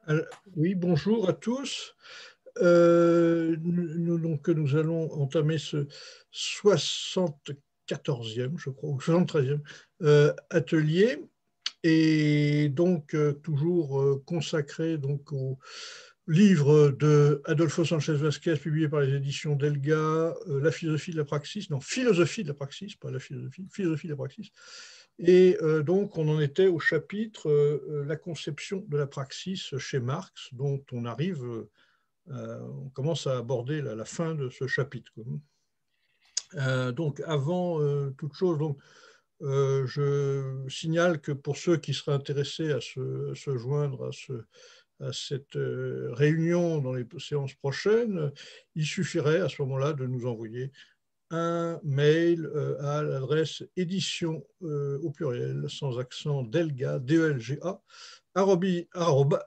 Alors, oui, bonjour à tous. Nous allons entamer ce 74e, je crois, ou 73e atelier, et donc toujours consacré donc au livre de Adolfo Sanchez Vasquez, publié par les éditions Delga, La philosophie de la praxis, non, philosophie de la praxis, pas la philosophie, philosophie de la praxis. Et donc, on en était au chapitre La conception de la praxis chez Marx, dont on arrive, on commence à aborder la fin de ce chapitre. Donc, avant toute chose, donc, je signale que pour ceux qui seraient intéressés à se joindre à cette réunion dans les séances prochaines, il suffirait à ce moment-là de nous envoyer un mail à l'adresse édition au pluriel, sans accent, delga, D-E-L-G-A, pas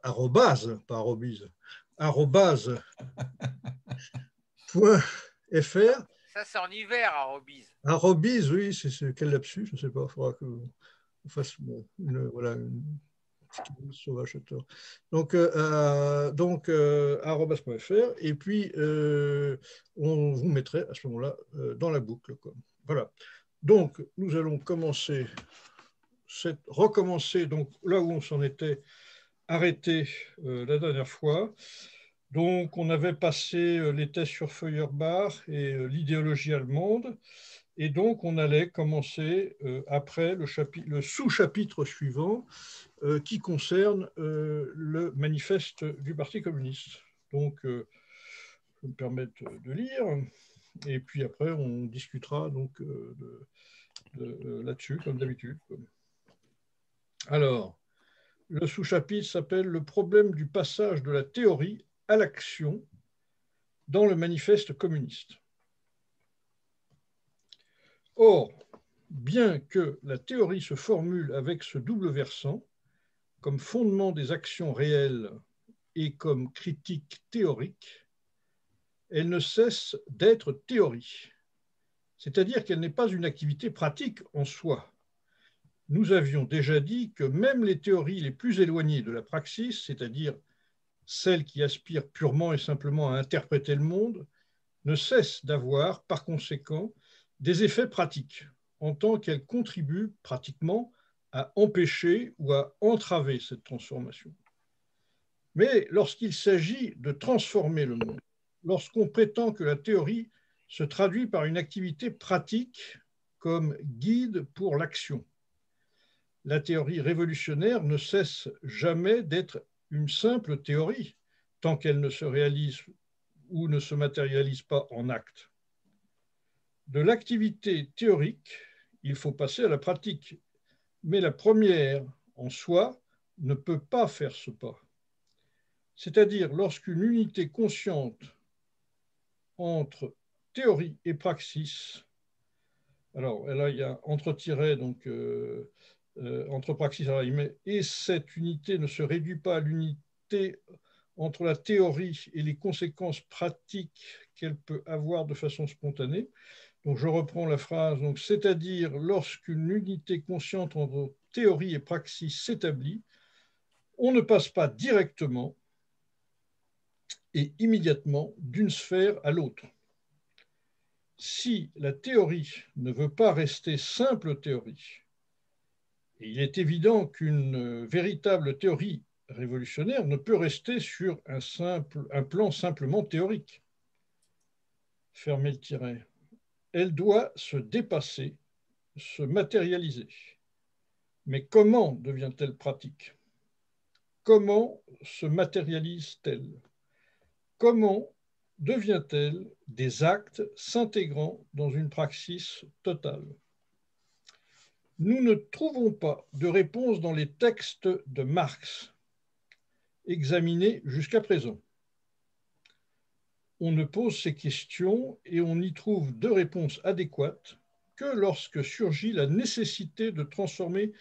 arrobase, point Ça, fr, ça c'est en hiver à Robise. arrobise, oui, c'est quel lapsus, je ne sais pas, il faudra qu'on fasse voilà, une sauvage. Arobase.fr, et puis on vous mettrait à ce moment-là dans la boucle, quoi. Voilà. Donc, nous allons recommencer donc là où on s'en était arrêté la dernière fois. Donc, on avait passé les tests sur Feuerbach et l'idéologie allemande. Et donc, on allait commencer après le sous-chapitre suivant qui concerne le manifeste du Parti communiste. Donc, je vais me permettre de lire. Et puis après, on discutera donc là-dessus, comme d'habitude. Alors, le sous-chapitre s'appelle « Le problème du passage de la théorie à l'action dans le manifeste communiste ». Or, bien que la théorie se formule avec ce double versant, comme fondement des actions réelles et comme critique théorique, elle ne cesse d'être théorie, c'est-à-dire qu'elle n'est pas une activité pratique en soi. Nous avions déjà dit que même les théories les plus éloignées de la praxis, c'est-à-dire celles qui aspirent purement et simplement à interpréter le monde, ne cessent d'avoir, par conséquent, des effets pratiques, en tant qu'elles contribuent pratiquement à empêcher ou à entraver cette transformation. Mais lorsqu'il s'agit de transformer le monde, lorsqu'on prétend que la théorie se traduit par une activité pratique comme guide pour l'action, la théorie révolutionnaire ne cesse jamais d'être une simple théorie, tant qu'elle ne se réalise ou ne se matérialise pas en actes. De l'activité théorique, il faut passer à la pratique, mais la première, en soi, ne peut pas faire ce pas. C'est-à-dire lorsqu'une unité consciente entre théorie et praxis, alors là il y a entre-tiret, donc entre praxis et cette unité ne se réduit pas à l'unité entre la théorie et les conséquences pratiques qu'elle peut avoir de façon spontanée. Donc je reprends la phrase, donc c'est-à-dire lorsqu'une unité consciente entre théorie et praxis s'établit, on ne passe pas directement et immédiatement d'une sphère à l'autre. Si la théorie ne veut pas rester simple théorie, et il est évident qu'une véritable théorie révolutionnaire ne peut rester sur un plan simplement théorique. Fermez le tiret. Elle doit se dépasser, se matérialiser. Mais comment devient-elle pratique? Comment se matérialise-t-elle? Comment devient-elle des actes s'intégrant dans une praxis totale? Nous ne trouvons pas de réponse dans les textes de Marx examinés jusqu'à présent. On ne pose ces questions et on n'y trouve de réponse adéquate que lorsque surgit la nécessité de transformer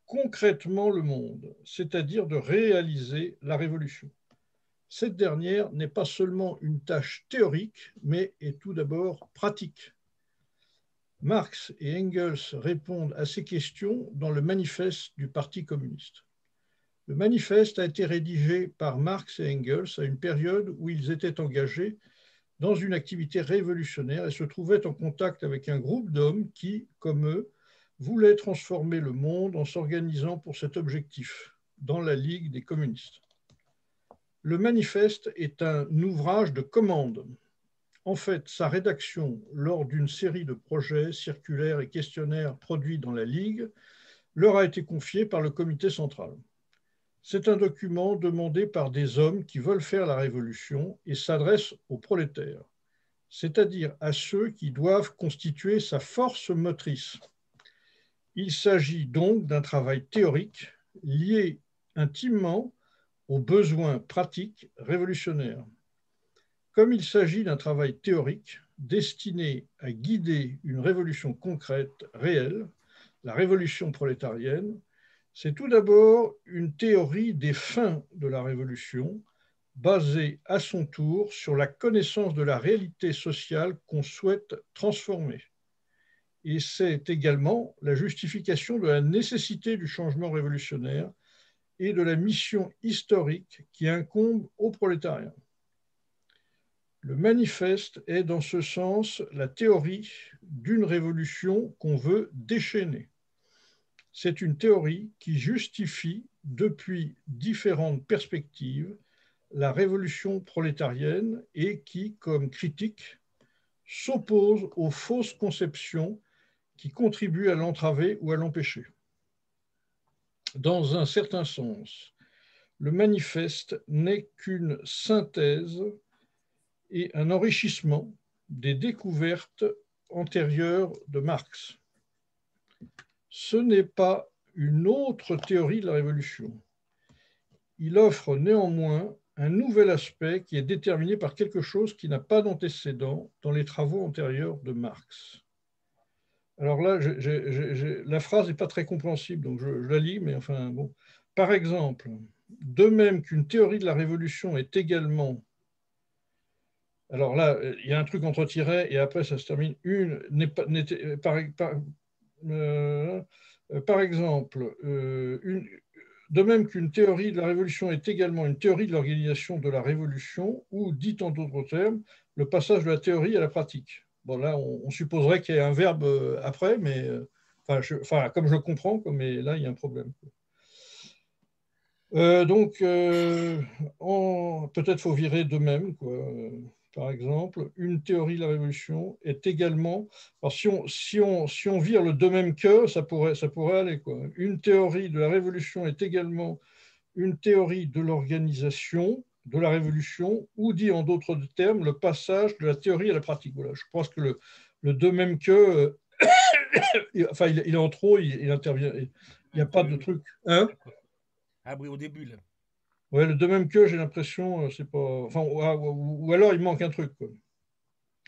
concrètement le monde, c'est-à-dire de réaliser la révolution. Cette dernière n'est pas seulement une tâche théorique, mais est tout d'abord pratique. Marx et Engels répondent à ces questions dans le manifeste du Parti communiste. Le manifeste a été rédigé par Marx et Engels à une période où ils étaient engagés dans une activité révolutionnaire et se trouvaient en contact avec un groupe d'hommes qui, comme eux, voulaient transformer le monde en s'organisant pour cet objectif, dans la Ligue des communistes. Le manifeste est un ouvrage de commande. En fait, sa rédaction lors d'une série de projets, circulaires et questionnaires produits dans la Ligue leur a été confiée par le comité central. C'est un document demandé par des hommes qui veulent faire la révolution et s'adresse aux prolétaires, c'est-à-dire à ceux qui doivent constituer sa force motrice. Il s'agit donc d'un travail théorique lié intimement aux besoins pratiques révolutionnaires. Comme il s'agit d'un travail théorique destiné à guider une révolution concrète, réelle, la révolution prolétarienne, c'est tout d'abord une théorie des fins de la révolution, basée à son tour sur la connaissance de la réalité sociale qu'on souhaite transformer. Et c'est également la justification de la nécessité du changement révolutionnaire et de la mission historique qui incombe au prolétariat. Le manifeste est dans ce sens la théorie d'une révolution qu'on veut déchaîner. C'est une théorie qui justifie, depuis différentes perspectives, la révolution prolétarienne et qui, comme critique, s'oppose aux fausses conceptions qui contribuent à l'entraver ou à l'empêcher. Dans un certain sens, le manifeste n'est qu'une synthèse et un enrichissement des découvertes antérieures de Marx. Ce n'est pas une autre théorie de la révolution. Il offre néanmoins un nouvel aspect qui est déterminé par quelque chose qui n'a pas d'antécédent dans les travaux antérieurs de Marx. Alors là, la phrase n'est pas très compréhensible, donc je la lis, mais enfin bon. Par exemple, de même qu'une théorie de la révolution est également... Alors là, il y a un truc entre tirets et après ça se termine. Par exemple, de même qu'une théorie de la révolution est également une théorie de l'organisation de la révolution, ou, dit en d'autres termes, le passage de la théorie à la pratique. Bon, là, on supposerait qu'il y ait un verbe après, mais comme je le comprends, mais là, il y a un problème. Donc, peut-être faut virer de même, quoi. Par exemple, une théorie de la révolution est également... Alors, si on vire le de même que, ça pourrait aller, quoi. Une théorie de la révolution est également une théorie de l'organisation de la révolution, ou dit en d'autres termes, le passage de la théorie à la pratique. Voilà, je pense que le de même que, il est en trop, il intervient. Il n'y a pas de truc. Hein? Ah oui, au début, là. Ouais, le de même que, j'ai l'impression, c'est pas... Enfin, ou alors il manque un truc, quoi.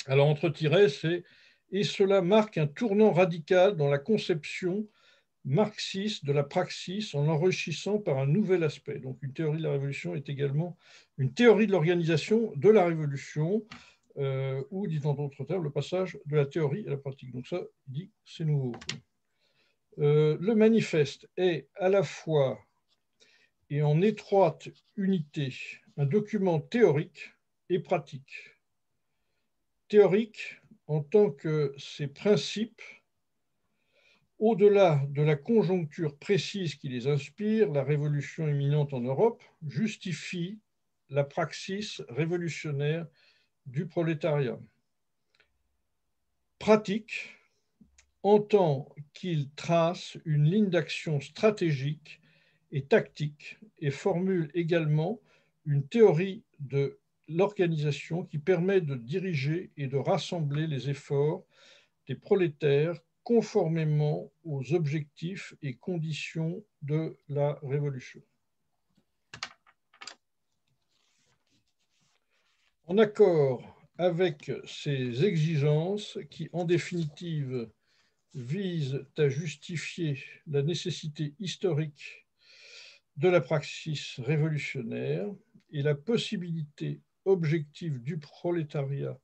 Alors, entre tirets, c'est « et cela marque un tournant radical dans la conception marxiste de la praxis en l'enrichissant par un nouvel aspect. » Donc, une théorie de la révolution est également une théorie de l'organisation de la révolution, ou, dit en d'autres termes, le passage de la théorie à la pratique. Donc ça, dit, c'est nouveau. Le manifeste est à la fois et en étroite unité un document théorique et pratique. Théorique en tant que ses principes, au-delà de la conjoncture précise qui les inspire, la révolution imminente en Europe justifie la praxis révolutionnaire du prolétariat. Pratique en tant qu'il trace une ligne d'action stratégique et tactique et formule également une théorie de l'organisation qui permet de diriger et de rassembler les efforts des prolétaires conformément aux objectifs et conditions de la révolution. En accord avec ces exigences qui, en définitive, visent à justifier la nécessité historique de la praxis révolutionnaire et la possibilité objective du prolétariat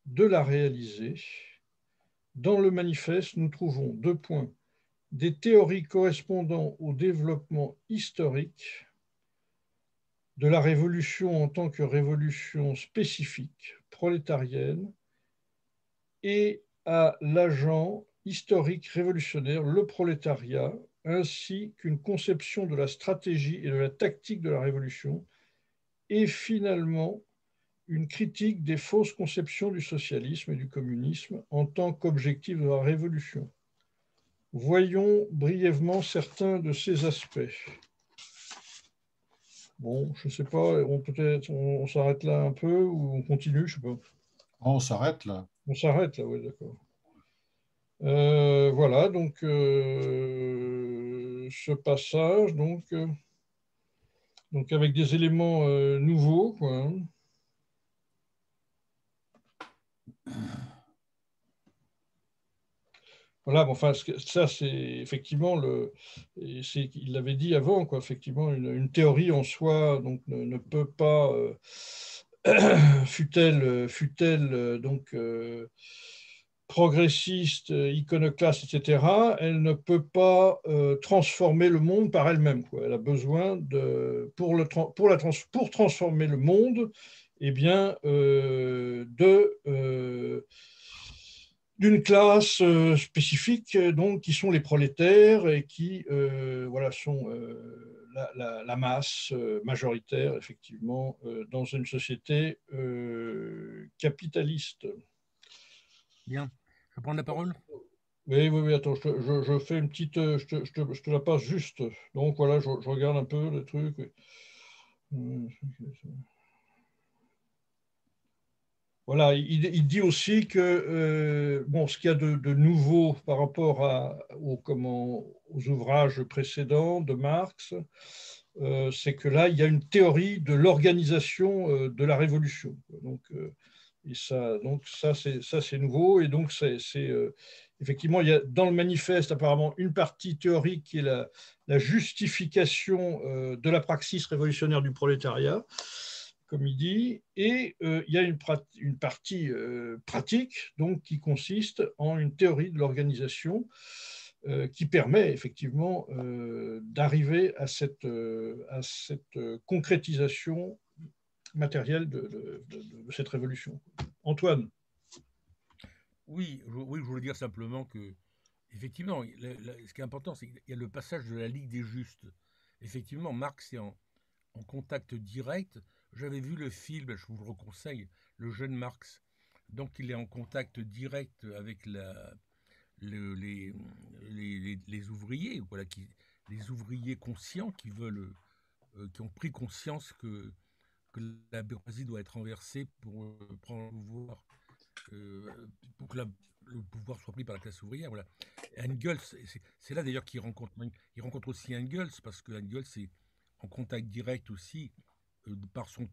de la réaliser, dans le manifeste, nous trouvons 2 points. Des théories correspondant au développement historique de la révolution en tant que révolution spécifique, prolétarienne, et à l'agent historique révolutionnaire, le prolétariat, ainsi qu'une conception de la stratégie et de la tactique de la révolution, et finalement une critique des fausses conceptions du socialisme et du communisme en tant qu'objectif de la révolution. Voyons brièvement certains de ces aspects. Bon, je ne sais pas, peut-être on s'arrête là un peu ou on continue, je ne sais pas. On s'arrête là. On s'arrête là, oui, d'accord. Voilà, donc ce passage, donc avec des éléments nouveaux, quoi, hein. Voilà, bon, enfin, ça, c'est effectivement, il l'avait dit avant, quoi, effectivement, une théorie en soi donc, ne peut pas, fût-elle donc progressiste, iconoclaste, etc., elle ne peut pas transformer le monde par elle-même, quoi. Elle a besoin pour transformer le monde, eh bien, d'une classe spécifique, donc, qui sont les prolétaires et qui voilà, sont la masse majoritaire, effectivement, dans une société capitaliste. Bien. Je peux prendre la parole? Oui, attends, je fais une petite. Je te la passe juste. Donc voilà, je regarde un peu le truc. Voilà, il dit aussi que bon, ce qu'il y a de nouveau par rapport aux ouvrages précédents de Marx, c'est que là, il y a une théorie de l'organisation de la révolution. Et ça c'est nouveau. Et donc, effectivement, il y a dans le manifeste apparemment une partie théorique qui est la justification de la praxis révolutionnaire du prolétariat, comme il dit, et il y a une partie pratique, donc, qui consiste en une théorie de l'organisation qui permet effectivement d'arriver à cette concrétisation matérielle de cette révolution. Antoine. Oui, je voulais dire simplement que, effectivement, ce qui est important, c'est qu'il y a le passage de la Ligue des Justes. Effectivement, Marx est en contact direct. J'avais vu le film, je vous le conseille, Le jeune Marx. Donc, il est en contact direct avec les ouvriers, voilà, les ouvriers conscients qui veulent, qui ont pris conscience que la bourgeoisie doit être renversée pour prendre le pouvoir, pour que le pouvoir soit pris par la classe ouvrière. Voilà. Engels, c'est là d'ailleurs qu'il rencontre aussi Engels, parce que Engels est en contact direct aussi par son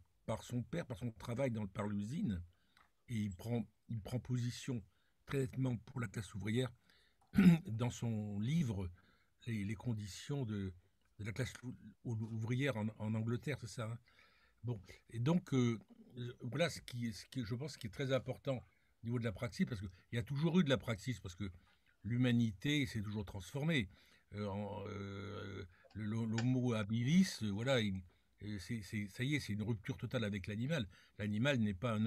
père, par son travail par l'usine, et il prend position très nettement pour la classe ouvrière dans son livre les conditions de la classe ouvrière en Angleterre, c'est ça, hein. Bon, et donc voilà ce qui je pense qui est très important au niveau de la praxis, parce qu'il y a toujours eu de la praxis, parce que l'humanité s'est toujours transformée. L'homo habilis, voilà, ça y est, c'est une rupture totale avec l'animal. L'animal n'est pas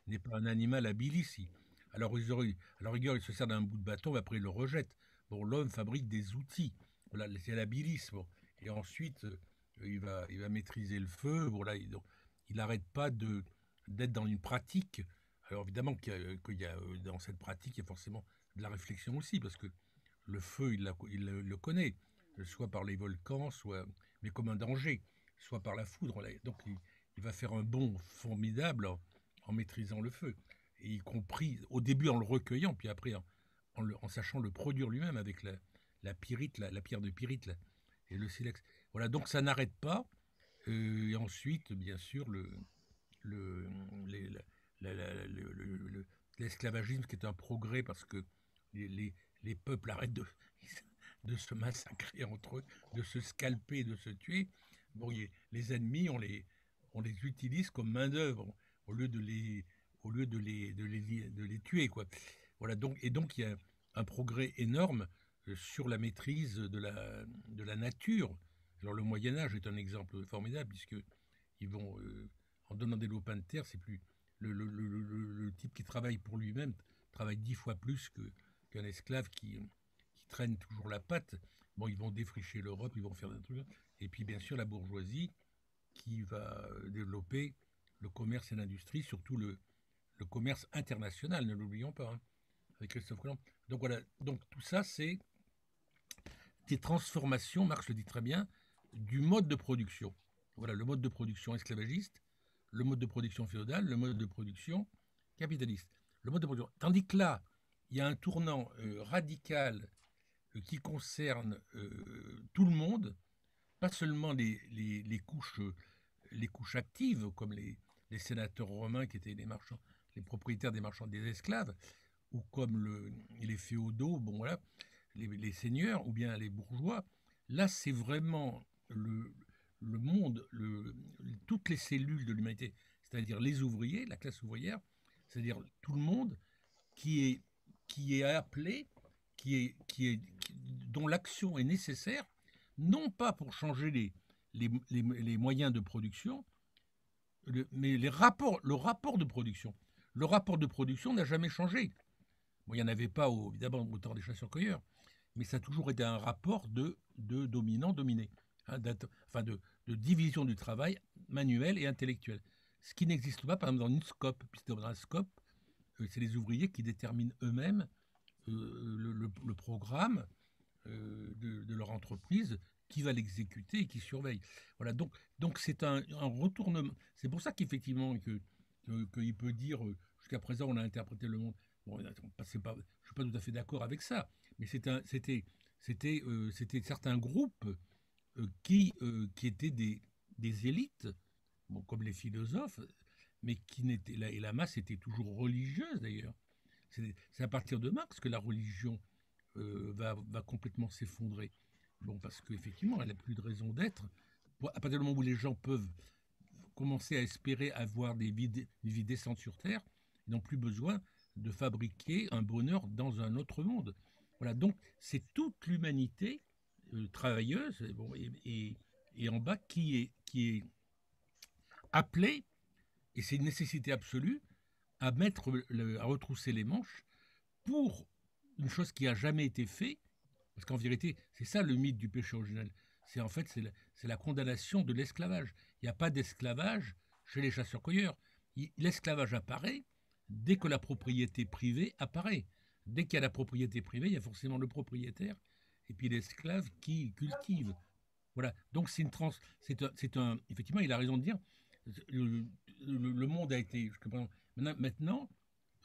n'est pas un animal habilis. Alors, à la rigueur, il se sert d'un bout de bâton, mais après, il le rejette. Bon, l'homme fabrique des outils. Voilà, c'est l'habilis. Bon. Et ensuite, il va maîtriser le feu. Voilà, il n'arrête pas d'être dans une pratique. Alors, évidemment, dans cette pratique, il y a forcément de la réflexion aussi, parce que le feu, il le connaît, soit par les volcans, mais comme un danger, soit par la foudre. Donc, il va faire un bond formidable en maîtrisant le feu, et y compris au début en le recueillant, puis après en sachant le produire lui-même avec la pyrite, la pierre de pyrite là, et le silex. Voilà, donc ça n'arrête pas. Et ensuite, bien sûr, l'esclavagisme qui est un progrès, parce que les peuples arrêtent de se massacrer entre eux, de se scalper, de se tuer. Bon, les ennemis, on les utilise comme main-d'œuvre au lieu de les tuer, quoi. Voilà, donc il y a un progrès énorme sur la maîtrise de la nature. Alors le Moyen Âge est un exemple formidable, puisque ils vont, en donnant des lopins de terre, c'est plus le type qui travaille pour lui-même travaille 10 fois plus qu'un esclave qui traîne toujours la patte. Bon, ils vont défricher l'Europe, ils vont faire des trucs. Et puis, bien sûr, la bourgeoisie qui va développer le commerce et l'industrie, surtout le commerce international, ne l'oublions pas, hein, avec Christophe Colomb. Donc voilà, donc tout ça, c'est des transformations, Marx le dit très bien, du mode de production. Voilà, le mode de production esclavagiste, le mode de production féodal, le mode de production capitaliste. Le mode de production. Tandis que là, il y a un tournant radical qui concerne tout le monde, pas seulement les couches actives, comme les sénateurs romains qui étaient les propriétaires des marchands des esclaves, ou comme les féodaux, bon voilà, les seigneurs, ou bien les bourgeois. Là, c'est vraiment le monde, toutes les cellules de l'humanité, c'est-à-dire les ouvriers, la classe ouvrière, c'est-à-dire tout le monde qui est appelé, dont l'action est nécessaire, non pas pour changer les moyens de production, mais le rapport de production. Le rapport de production n'a jamais changé. Bon, il n'y en avait pas, évidemment, au temps des chasseurs-cueilleurs, mais ça a toujours été un rapport de dominant-dominé, hein, de division du travail manuel et intellectuel. Ce qui n'existe pas, par exemple, dans une scope, puisque dans un scope, c'est les ouvriers qui déterminent eux-mêmes le programme de leur entreprise, qui va l'exécuter et qui surveille. Voilà, donc c'est un retournement. C'est pour ça qu'effectivement, qu'il peut dire, jusqu'à présent, on a interprété le monde. Bon, je ne suis pas tout à fait d'accord avec ça, mais c'était certains groupes qui étaient des élites, bon, comme les philosophes, mais qui n'étaient là, et la masse était toujours religieuse d'ailleurs. C'est à partir de Marx que la religion va complètement s'effondrer. Bon, parce qu'effectivement, elle n'a plus de raison d'être. À partir du moment où les gens peuvent commencer à espérer avoir une vie décente sur Terre, ils n'ont plus besoin de fabriquer un bonheur dans un autre monde. Voilà, donc c'est toute l'humanité travailleuse et en bas qui est appelée, et c'est une nécessité absolue, à retrousser les manches pour une chose qui n'a jamais été faite, parce qu'en vérité, c'est ça le mythe du péché originel. C'est la condamnation de l'esclavage. Il n'y a pas d'esclavage chez les chasseurs-cueilleurs. L'esclavage apparaît dès que la propriété privée apparaît. Dès qu'il y a la propriété privée, il y a forcément le propriétaire et puis l'esclave qui cultive. Voilà. Donc effectivement, il a raison de dire, le monde a été maintenant,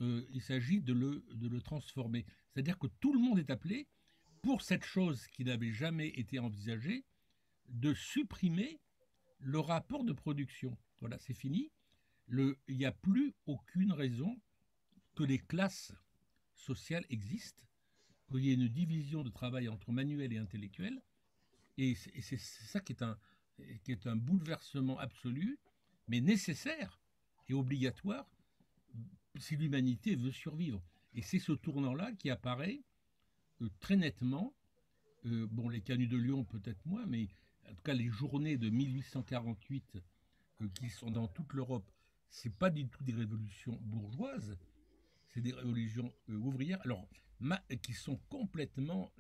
il s'agit de le transformer. C'est-à-dire que tout le monde est appelé, pour cette chose qui n'avait jamais été envisagée, de supprimer le rapport de production. Voilà, c'est fini. Il n'y a plus aucune raison que les classes sociales existent, qu'il y ait une division de travail entre manuel et intellectuel. Et c'est ça qui est un bouleversement absolu, mais nécessaire et obligatoire si l'humanité veut survivre. Et c'est ce tournant-là qui apparaît très nettement. Bon, les canuts de Lyon peut-être moins, mais en tout cas les journées de 1848 qui sont dans toute l'Europe, c'est pas du tout des révolutions bourgeoises, c'est des révolutions ouvrières, alors qui sont complètement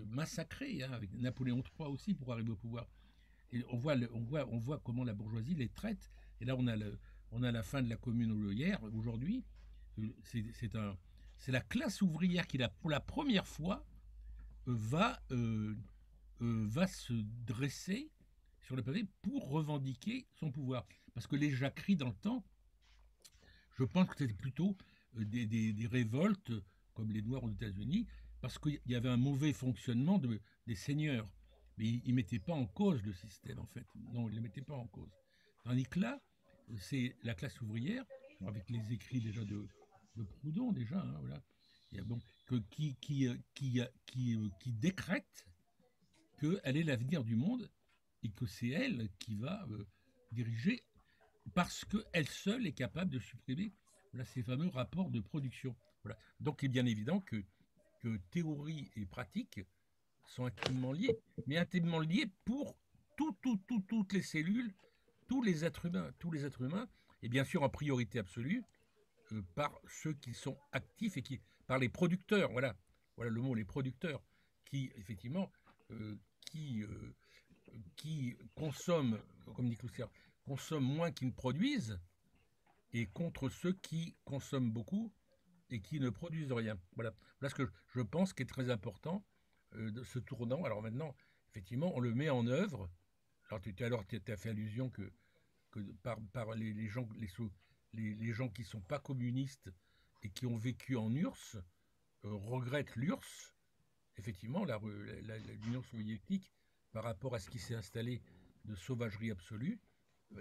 massacrées, hein, avec Napoléon III aussi pour arriver au pouvoir. Et on voit comment la bourgeoisie les traite. Et là, on a la fin de la Commune hier, aujourd'hui. C'est la classe ouvrière qui, pour la première fois, va se dresser sur le pavé pour revendiquer son pouvoir. Parce que les jacqueries dans le temps, je pense que c'était plutôt des révoltes, comme les Noirs aux États-Unis, parce qu'il y avait un mauvais fonctionnement des seigneurs. Mais ils ne mettaient pas en cause le système, en fait. Non, ils ne le mettaient pas en cause. Tandis que là, c'est la classe ouvrière, avec les écrits déjà de Proudhon, déjà, hein, voilà, qui décrète qu'elle est l'avenir du monde et que c'est elle qui va diriger, parce qu'elle seule est capable de supprimer ces fameux rapports de production. Voilà. Donc il est bien évident que théorie et pratique sont intimement liées, mais intimement liées pour toutes les cellules, tous les êtres humains, et bien sûr en priorité absolue, par ceux qui sont actifs et par les producteurs, voilà le mot, les producteurs, qui effectivement, euh, qui, euh, qui consomment, comme dit Cloutier, consomment moins qu'ils ne produisent, et contre ceux qui consomment beaucoup et qui ne produisent rien. Voilà ce que je pense qui est très important de ce tournant. Alors maintenant, effectivement, on le met en œuvre. Alors tu as fait allusion que par les gens, les gens qui ne sont pas communistes et qui ont vécu en URSS regrettent l'URSS, effectivement, l'Union soviétique, par rapport à ce qui s'est installé de sauvagerie absolue.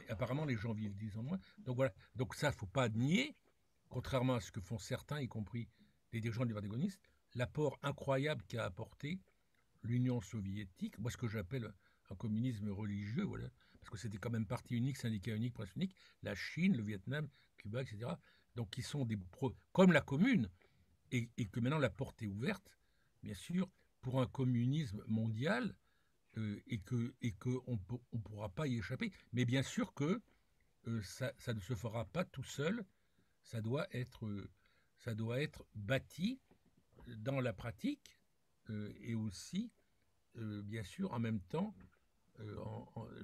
Apparemment, les gens vivent 10 ans moins. Donc voilà. Donc ça, il ne faut pas nier, contrairement à ce que font certains, y compris les dirigeants du Parti communiste, l'apport incroyable qu'a apporté l'Union soviétique, moi ce que j'appelle un communisme religieux, voilà, parce que c'était quand même parti unique, syndicat unique, presse unique, la Chine, le Vietnam, Cuba, etc. Donc qui sont comme la commune, et que maintenant la porte est ouverte, bien sûr, pour un communisme mondial, et que on pourra pas y échapper. Mais bien sûr que ça ne se fera pas tout seul, ça doit être bâti dans la pratique, et aussi, bien sûr, en même temps,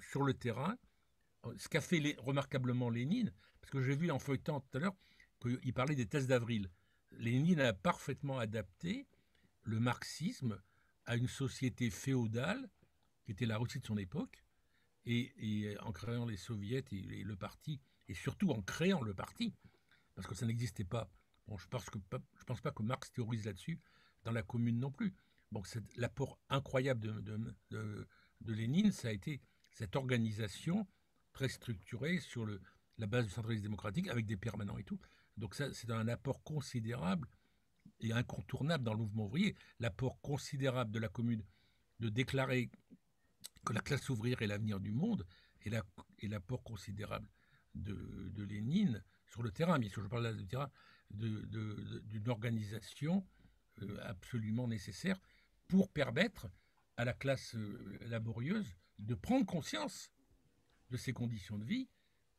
sur le terrain, ce qu'a fait remarquablement Lénine, parce que j'ai vu en feuilletant tout à l'heure qu'il parlait des thèses d'Avril. Lénine a parfaitement adapté le marxisme à une société féodale, qui était la Russie de son époque, et en créant les soviets et le parti, et surtout en créant le parti, parce que ça n'existait pas. Bon, je pense pas que Marx théorise là-dessus, dans la commune non plus. Bon, l'apport incroyable de Lénine, ça a été cette organisation très structurée sur la base du centralisme démocratique, avec des permanents et tout. Donc ça, c'est un apport considérable et incontournable dans le mouvement ouvrier. L'apport considérable de la commune de déclarer que la classe ouvrière est l'avenir du monde, et l'apport considérable de Lénine sur le terrain, bien sûr, je parle là du terrain, d'une organisation absolument nécessaire pour permettre à la classe laborieuse de prendre conscience de ses conditions de vie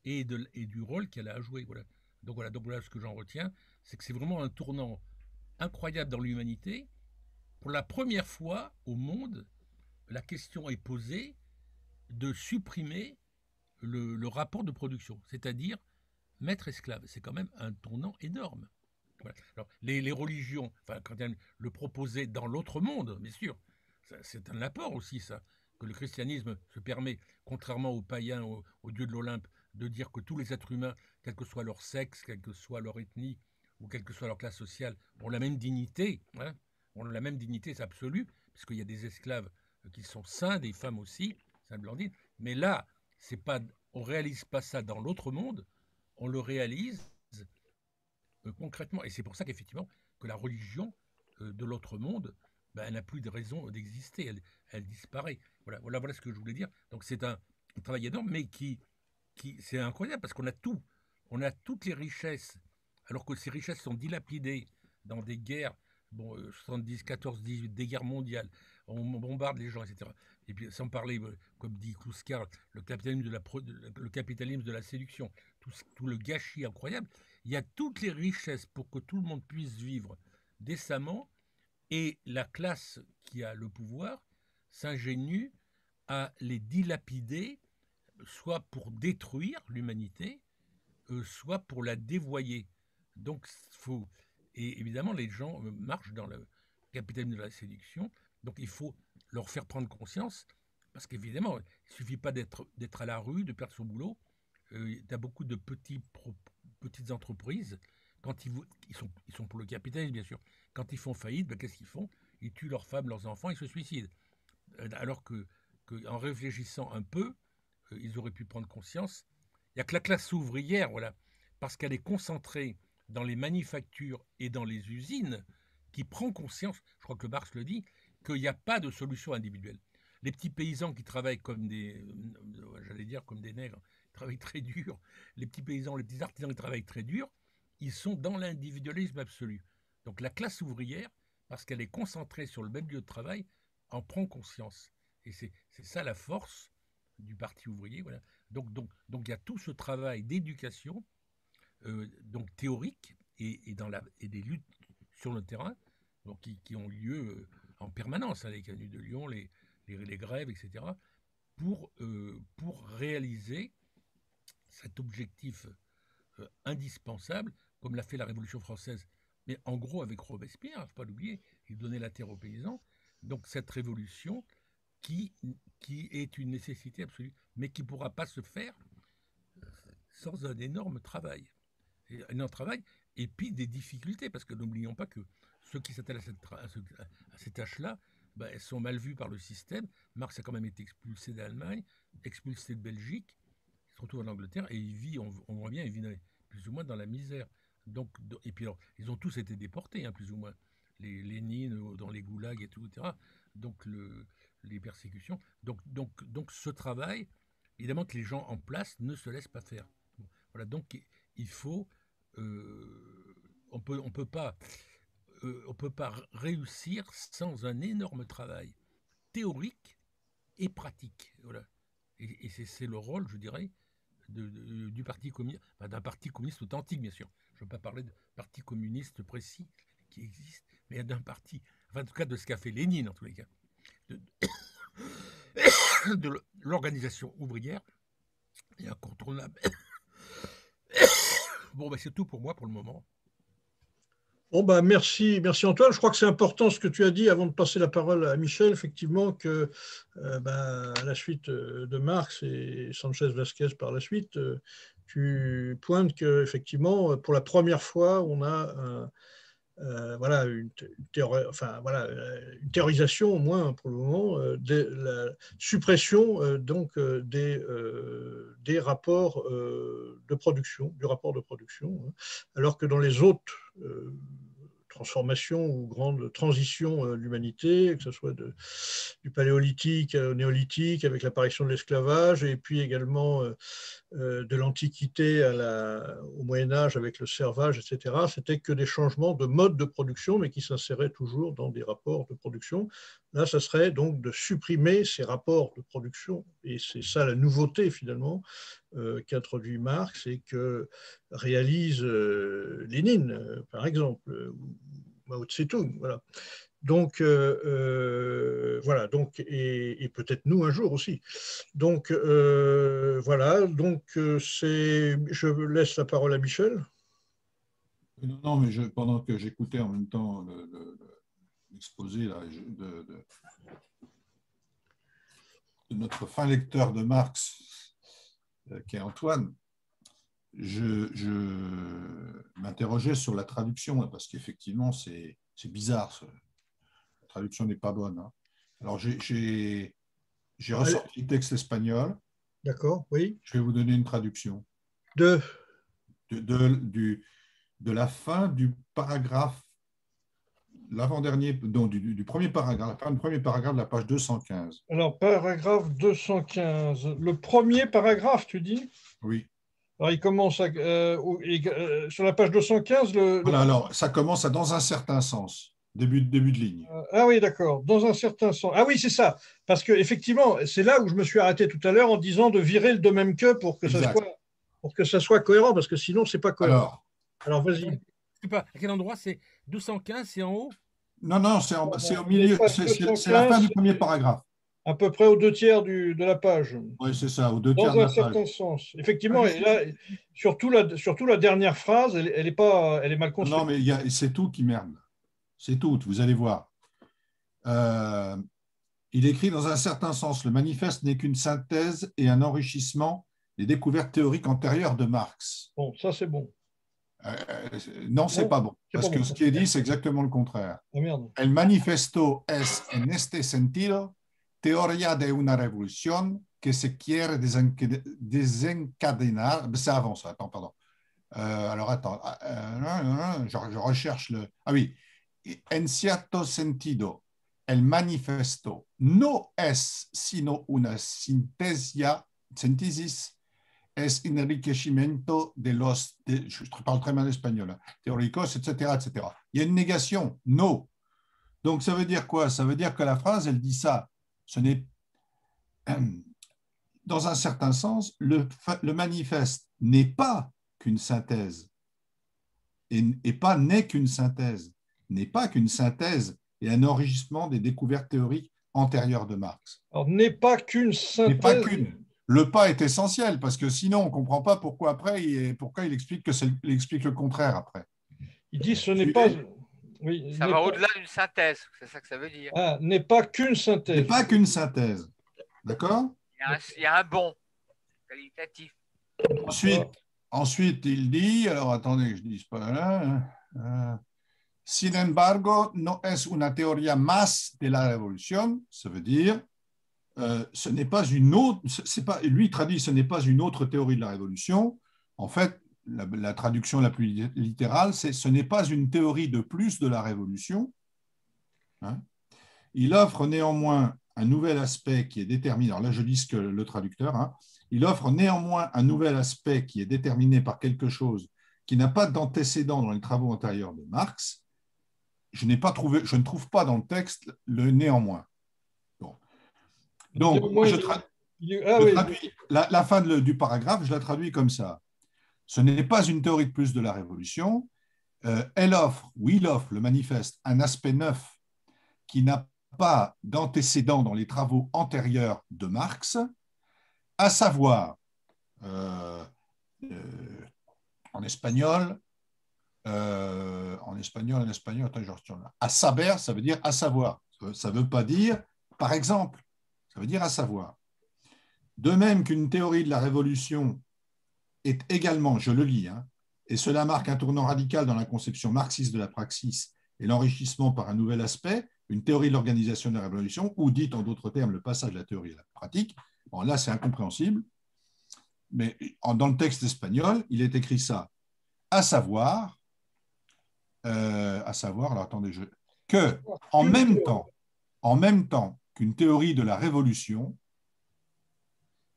et du rôle qu'elle a à jouer. Donc voilà ce que j'en retiens, c'est que c'est vraiment un tournant incroyable dans l'humanité. Pour la première fois au monde, la question est posée de supprimer le rapport de production, c'est-à-dire maître-esclave. C'est quand même un tournant énorme. Voilà. Alors, les religions, enfin, quand elles le proposaient dans l'autre monde, bien sûr, c'est un apport aussi, ça, que le christianisme se permet, contrairement aux païens, aux dieux de l'Olympe, de dire que tous les êtres humains, quel que soit leur sexe, quelle que soit leur ethnie, ou quelle que soit leur classe sociale, ont la même dignité, hein, ont la même dignité absolue, puisqu'il y a des esclaves qui sont saints, des femmes aussi, saintes blandines. Mais là, on ne réalise pas ça dans l'autre monde, on le réalise concrètement. Et c'est pour ça qu'effectivement, que la religion de l'autre monde, ben, elle n'a plus de raison d'exister, elle disparaît. Voilà ce que je voulais dire. Donc c'est un travail énorme, mais c'est incroyable, parce qu'on a tout. On a toutes les richesses, alors que ces richesses sont dilapidées dans des guerres, bon, 70, 14, 18, des guerres mondiales, on bombarde les gens, etc. Et puis sans parler, comme dit Kluskar, le capitalisme de la séduction, tout le gâchis incroyable. Il y a toutes les richesses pour que tout le monde puisse vivre décemment, et la classe qui a le pouvoir s'ingénue à les dilapider, soit pour détruire l'humanité, soit pour la dévoyer. Donc, et évidemment, les gens marchent dans le capitalisme de la séduction, donc il faut leur faire prendre conscience, parce qu'évidemment, il ne suffit pas d'être à la rue, de perdre son boulot. Il y a beaucoup de petites entreprises, quand ils sont pour le capitalisme, bien sûr. Quand ils font faillite, ben, qu'est-ce qu'ils font? Ils tuent leurs femmes, leurs enfants, ils se suicident. Alors en réfléchissant un peu, ils auraient pu prendre conscience. Il n'y a que la classe ouvrière, voilà, parce qu'elle est concentrée dans les manufactures et dans les usines, qui prend conscience, je crois que Marx le dit, qu'il n'y a pas de solution individuelle. Les petits paysans qui travaillent comme j'allais dire comme des nègres, ils travaillent très dur. Les petits paysans, les petits artisans qui travaillent très dur, ils sont dans l'individualisme absolu. Donc la classe ouvrière, parce qu'elle est concentrée sur le même lieu de travail, en prend conscience. Et c'est ça la force du Parti ouvrier. Voilà. Donc il y a tout ce travail d'éducation, donc théorique, et des luttes sur le terrain, donc qui ont lieu en permanence, hein, les canuts de Lyon, les grèves, etc., pour réaliser cet objectif indispensable, comme l'a fait la Révolution française, mais en gros avec Robespierre, il ne faut pas l'oublier, il donnait la terre aux paysans. Donc cette révolution qui est une nécessité absolue, mais qui ne pourra pas se faire sans un énorme travail. Un énorme travail, et puis des difficultés, parce que n'oublions pas que ceux qui s'attellent à ces tâches-là, ben, elles sont mal vues par le système. Marx a quand même été expulsé d'Allemagne, expulsé de Belgique, il se retrouve en Angleterre, et il vit, on voit bien, il vit plus ou moins dans la misère. Donc, et puis alors, ils ont tous été déportés, hein, plus ou moins. Les Lénine dans les goulags et tout, etc. Donc les persécutions. Donc ce travail, évidemment que les gens en place ne se laissent pas faire. Bon, voilà, donc il faut, on peut pas réussir sans un énorme travail théorique et pratique. Voilà. Et c'est le rôle, je dirais, du Parti communiste, enfin, d'un parti communiste authentique, bien sûr. Je ne veux pas parler de parti communiste précis qui existe, mais d'un parti, enfin, en tout cas de ce qu'a fait Lénine, en tous les cas, de l'organisation ouvrière et incontournable. Bon, ben, c'est tout pour moi pour le moment. Bon, bah, merci Antoine. Je crois que c'est important ce que tu as dit avant de passer la parole à Michel, effectivement, que à la suite de Marx et Sanchez Vasquez par la suite, tu pointes qu'effectivement, pour la première fois, on a voilà, une théorisation, au moins pour le moment, de la suppression des rapports de production, du rapport de production, hein, alors que dans les autres transformations ou grandes transitions de l'humanité, que ce soit du paléolithique au néolithique, avec l'apparition de l'esclavage, et puis également de l'Antiquité au Moyen-Âge avec le servage, etc., c'était que des changements de mode de production, mais qui s'inséraient toujours dans des rapports de production. Là, ça serait donc de supprimer ces rapports de production, et c'est ça la nouveauté finalement qu'introduit Marx et que réalise Lénine, par exemple, ou Mao Tse-tung. Voilà. Donc, voilà, donc, et peut-être nous un jour aussi. Donc, voilà, donc je laisse la parole à Michel. Non, mais pendant que j'écoutais en même temps l'exposé de notre fin lecteur de Marx, qui est Antoine, je m'interrogeais sur la traduction, parce qu'effectivement, c'est bizarre. La traduction n'est pas bonne. Hein. Alors, j'ai ressorti le texte espagnol. D'accord, oui. Je vais vous donner une traduction. De la fin du paragraphe, l'avant-dernier, du premier paragraphe, la fin du premier paragraphe de la page 215. Alors, paragraphe 215. Le premier paragraphe, tu dis? Oui. Alors, il commence sur la page 215. Voilà, alors, ça commence dans un certain sens. Début de ligne. Ah oui, d'accord. Dans un certain sens. Ah oui, c'est ça. Parce qu'effectivement, c'est là où je me suis arrêté tout à l'heure en disant de virer le de même que pour que ça soit cohérent, parce que sinon, c'est pas cohérent. Alors vas-y. Je sais pas, à quel endroit c'est 215, c'est en haut? Non, c'est au milieu. C'est la fin du premier paragraphe. À peu près aux 2/3 de la page. Oui, c'est ça, aux 2/3 de la page. Dans un certain sens. Effectivement, et là, surtout la dernière phrase, elle est mal construite. Non, mais c'est tout qui merde. C'est tout, vous allez voir. Il écrit dans un certain sens, le manifeste n'est qu'une synthèse et un enrichissement des découvertes théoriques antérieures de Marx. Bon, ça c'est bon. Non, c'est pas bon. Parce que ce qui est dit, c'est exactement le contraire. Oh, merde. El manifesto es en este sentido teoría de una revolución que se quiere desencadenar. C'est avant ça, attends, pardon. Alors attends, je recherche le. Ah oui. En cierto sentido, el manifesto no es sino una síntesis, es enriquecimiento de los, je parle très mal espagnol, théoricos, etc., etc. Il y a une négation, no. Donc ça veut dire quoi? Ça veut dire que la phrase, elle dit ça. Ce n'est dans un certain sens, le manifeste n'est pas qu'une synthèse, et pas n'est qu'une synthèse, n'est pas qu'une synthèse et un enrichissement des découvertes théoriques antérieures de Marx. Alors, n'est pas qu'une N'est pas synthèse. qu'une. Le pas est essentiel, parce que sinon, on ne comprend pas pourquoi il explique il explique le contraire après. Il dit ce n'est pas... Oui, ça va au-delà d'une synthèse, c'est ça que ça veut dire. Ah, n'est pas qu'une synthèse. N'est pas qu'une synthèse. D'accord ? Il y a un bond qualitatif. Ensuite, il dit, alors attendez que je ne dise pas là, sin embargo, no es una teoría más de la révolution, ça veut dire, ce n'est pas une autre, lui traduit, ce n'est pas une autre théorie de la révolution. En fait, la traduction la plus littérale, c'est ce n'est pas une théorie de plus de la révolution. Hein. Il offre néanmoins un nouvel aspect qui est déterminé. Alors là, je lis ce que le traducteur. Hein. Il offre néanmoins un nouvel aspect qui est déterminé par quelque chose qui n'a pas d'antécédent dans les travaux antérieurs de Marx. Je ne trouve pas dans le texte le néanmoins. Bon. Donc, moi, traduis la fin du paragraphe, je la traduis comme ça. Ce n'est pas une théorie de plus de la révolution. Il offre, le manifeste, un aspect neuf qui n'a pas d'antécédent dans les travaux antérieurs de Marx, à savoir, en espagnol, attends, je retourne là. À saber, ça veut dire à savoir. Ça ne veut pas dire par exemple, ça veut dire à savoir. De même qu'une théorie de la révolution est également, je le lis, hein, et cela marque un tournant radical dans la conception marxiste de la praxis et l'enrichissement par un nouvel aspect, une théorie de l'organisation de la révolution, ou dit en d'autres termes le passage de la théorie à la pratique. Bon, là, c'est incompréhensible, mais dans le texte espagnol, il est écrit ça, à savoir, alors attendez, que en même temps qu'une théorie de la révolution,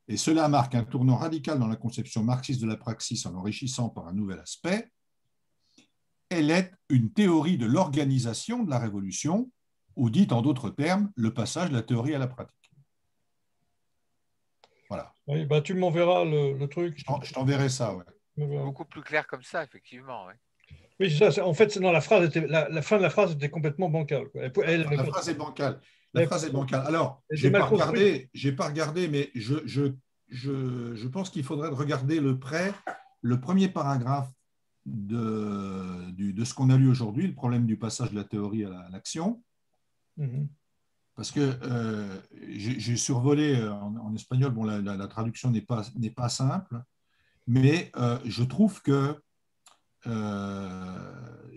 et cela marque un tournant radical dans la conception marxiste de la praxis en l'enrichissant par un nouvel aspect, elle est une théorie de l'organisation de la révolution, ou dit en d'autres termes, le passage de la théorie à la pratique. Voilà. Oui, bah, tu m'enverras le truc. Je t'enverrai ça, ouais. Beaucoup plus clair comme ça, effectivement. Ouais. Oui, c'est ça. En fait, dans la phrase, la fin de la phrase était complètement bancale. La phrase est bancale. La phrase est bancale. Alors, je n'ai pas regardé, mais je pense qu'il faudrait regarder le premier paragraphe de ce qu'on a lu aujourd'hui, le problème du passage de la théorie à l'action. Parce que j'ai survolé en espagnol, bon, la traduction n'est pas simple, mais je trouve que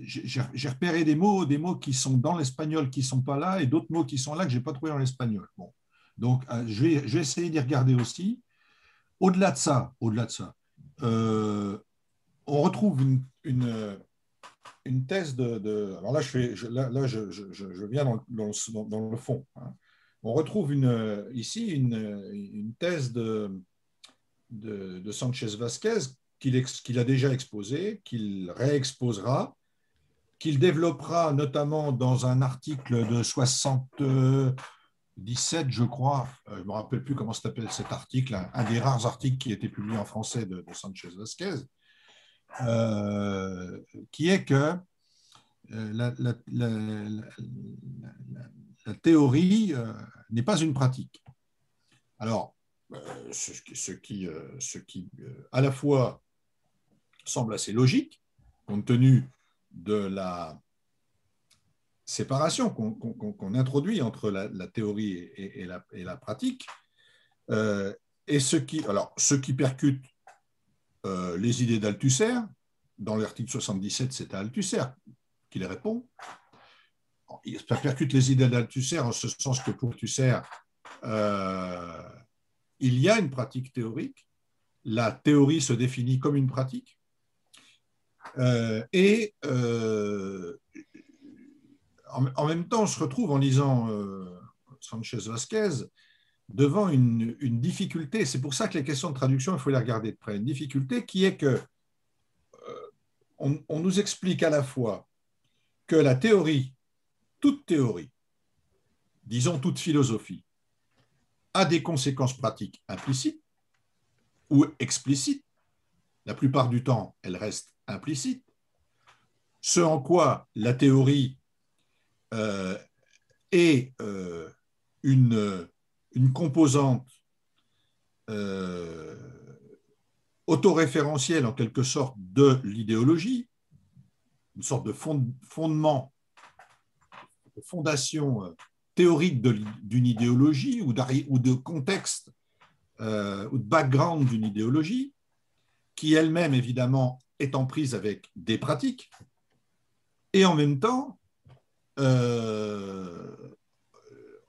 j'ai repéré des mots qui sont dans l'espagnol qui ne sont pas là et d'autres mots qui sont là que je n'ai pas trouvé dans l'espagnol. Bon. Donc, je vais essayer d'y regarder aussi. Au-delà de ça, on retrouve une thèse alors là, je viens dans le fond. Hein. On retrouve ici une thèse de Sanchez Vasquez qu'il a déjà exposée, qu'il réexposera, qu'il développera notamment dans un article de 77, je crois, je ne me rappelle plus comment s'appelle cet article, un des rares articles qui a été publié en français de Sanchez Vasquez, qui est que la théorie n'est pas une pratique. Alors, ce qui à la fois semble assez logique, compte tenu de la séparation qu'on introduit entre la théorie et la pratique, et ce qui percute les idées d'Althusser. Dans l'article 77, c'est à Althusser qu'il répond. Ça percute les idées d'Althusser en ce sens que pour Althusser, il y a une pratique théorique. La théorie se définit comme une pratique. En même temps, on se retrouve en lisant Sanchez Vasquez devant une difficulté. C'est pour ça que les questions de traduction, il faut les regarder de près. Une difficulté qui est que on nous explique à la fois que la théorie, toute théorie, disons toute philosophie, a des conséquences pratiques implicites ou explicites. La plupart du temps, elle reste implicite. Ce en quoi la théorie est une composante autoréférentielle en quelque sorte de l'idéologie, une sorte de fondement, de fondation théorique d'une idéologie ou de contexte ou de background d'une idéologie, qui elle-même évidemment est en prise avec des pratiques, et en même temps,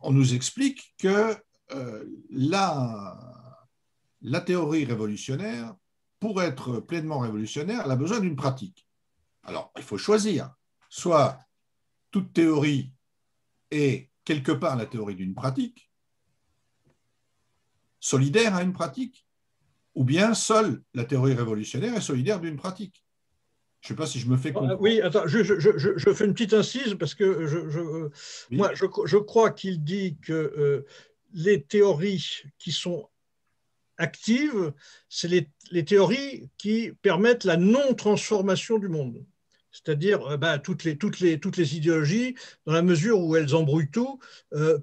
on nous explique que la théorie révolutionnaire, pour être pleinement révolutionnaire, elle a besoin d'une pratique. Alors, il faut choisir. Soit toute théorie est quelque part la théorie d'une pratique, solidaire à une pratique, ou bien seule la théorie révolutionnaire est solidaire d'une pratique. Je ne sais pas si je me fais comprendre. Oui, attends, je fais une petite incise parce que Oui. moi, je crois qu'il dit que les théories qui sont actives, c'est les théories qui permettent la non-transformation du monde. C'est-à-dire toutes les idéologies, dans la mesure où elles embrouillent tout,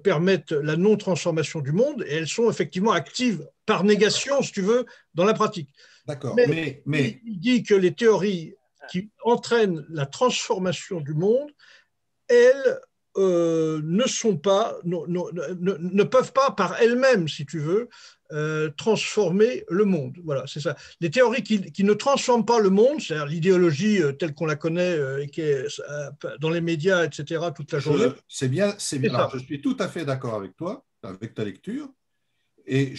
permettent la non-transformation du monde et elles sont effectivement actives par négation, si tu veux, dans la pratique. D'accord, Mais il dit que les théories qui entraînent la transformation du monde, elles ne peuvent pas par elles-mêmes, si tu veux, transformer le monde. Voilà, c'est ça. Les théories qui ne transforment pas le monde, c'est-à-dire l'idéologie telle qu'on la connaît et qui est dans les médias, etc., toute la journée. C'est bien. Alors, je suis tout à fait d'accord avec toi, avec ta lecture, et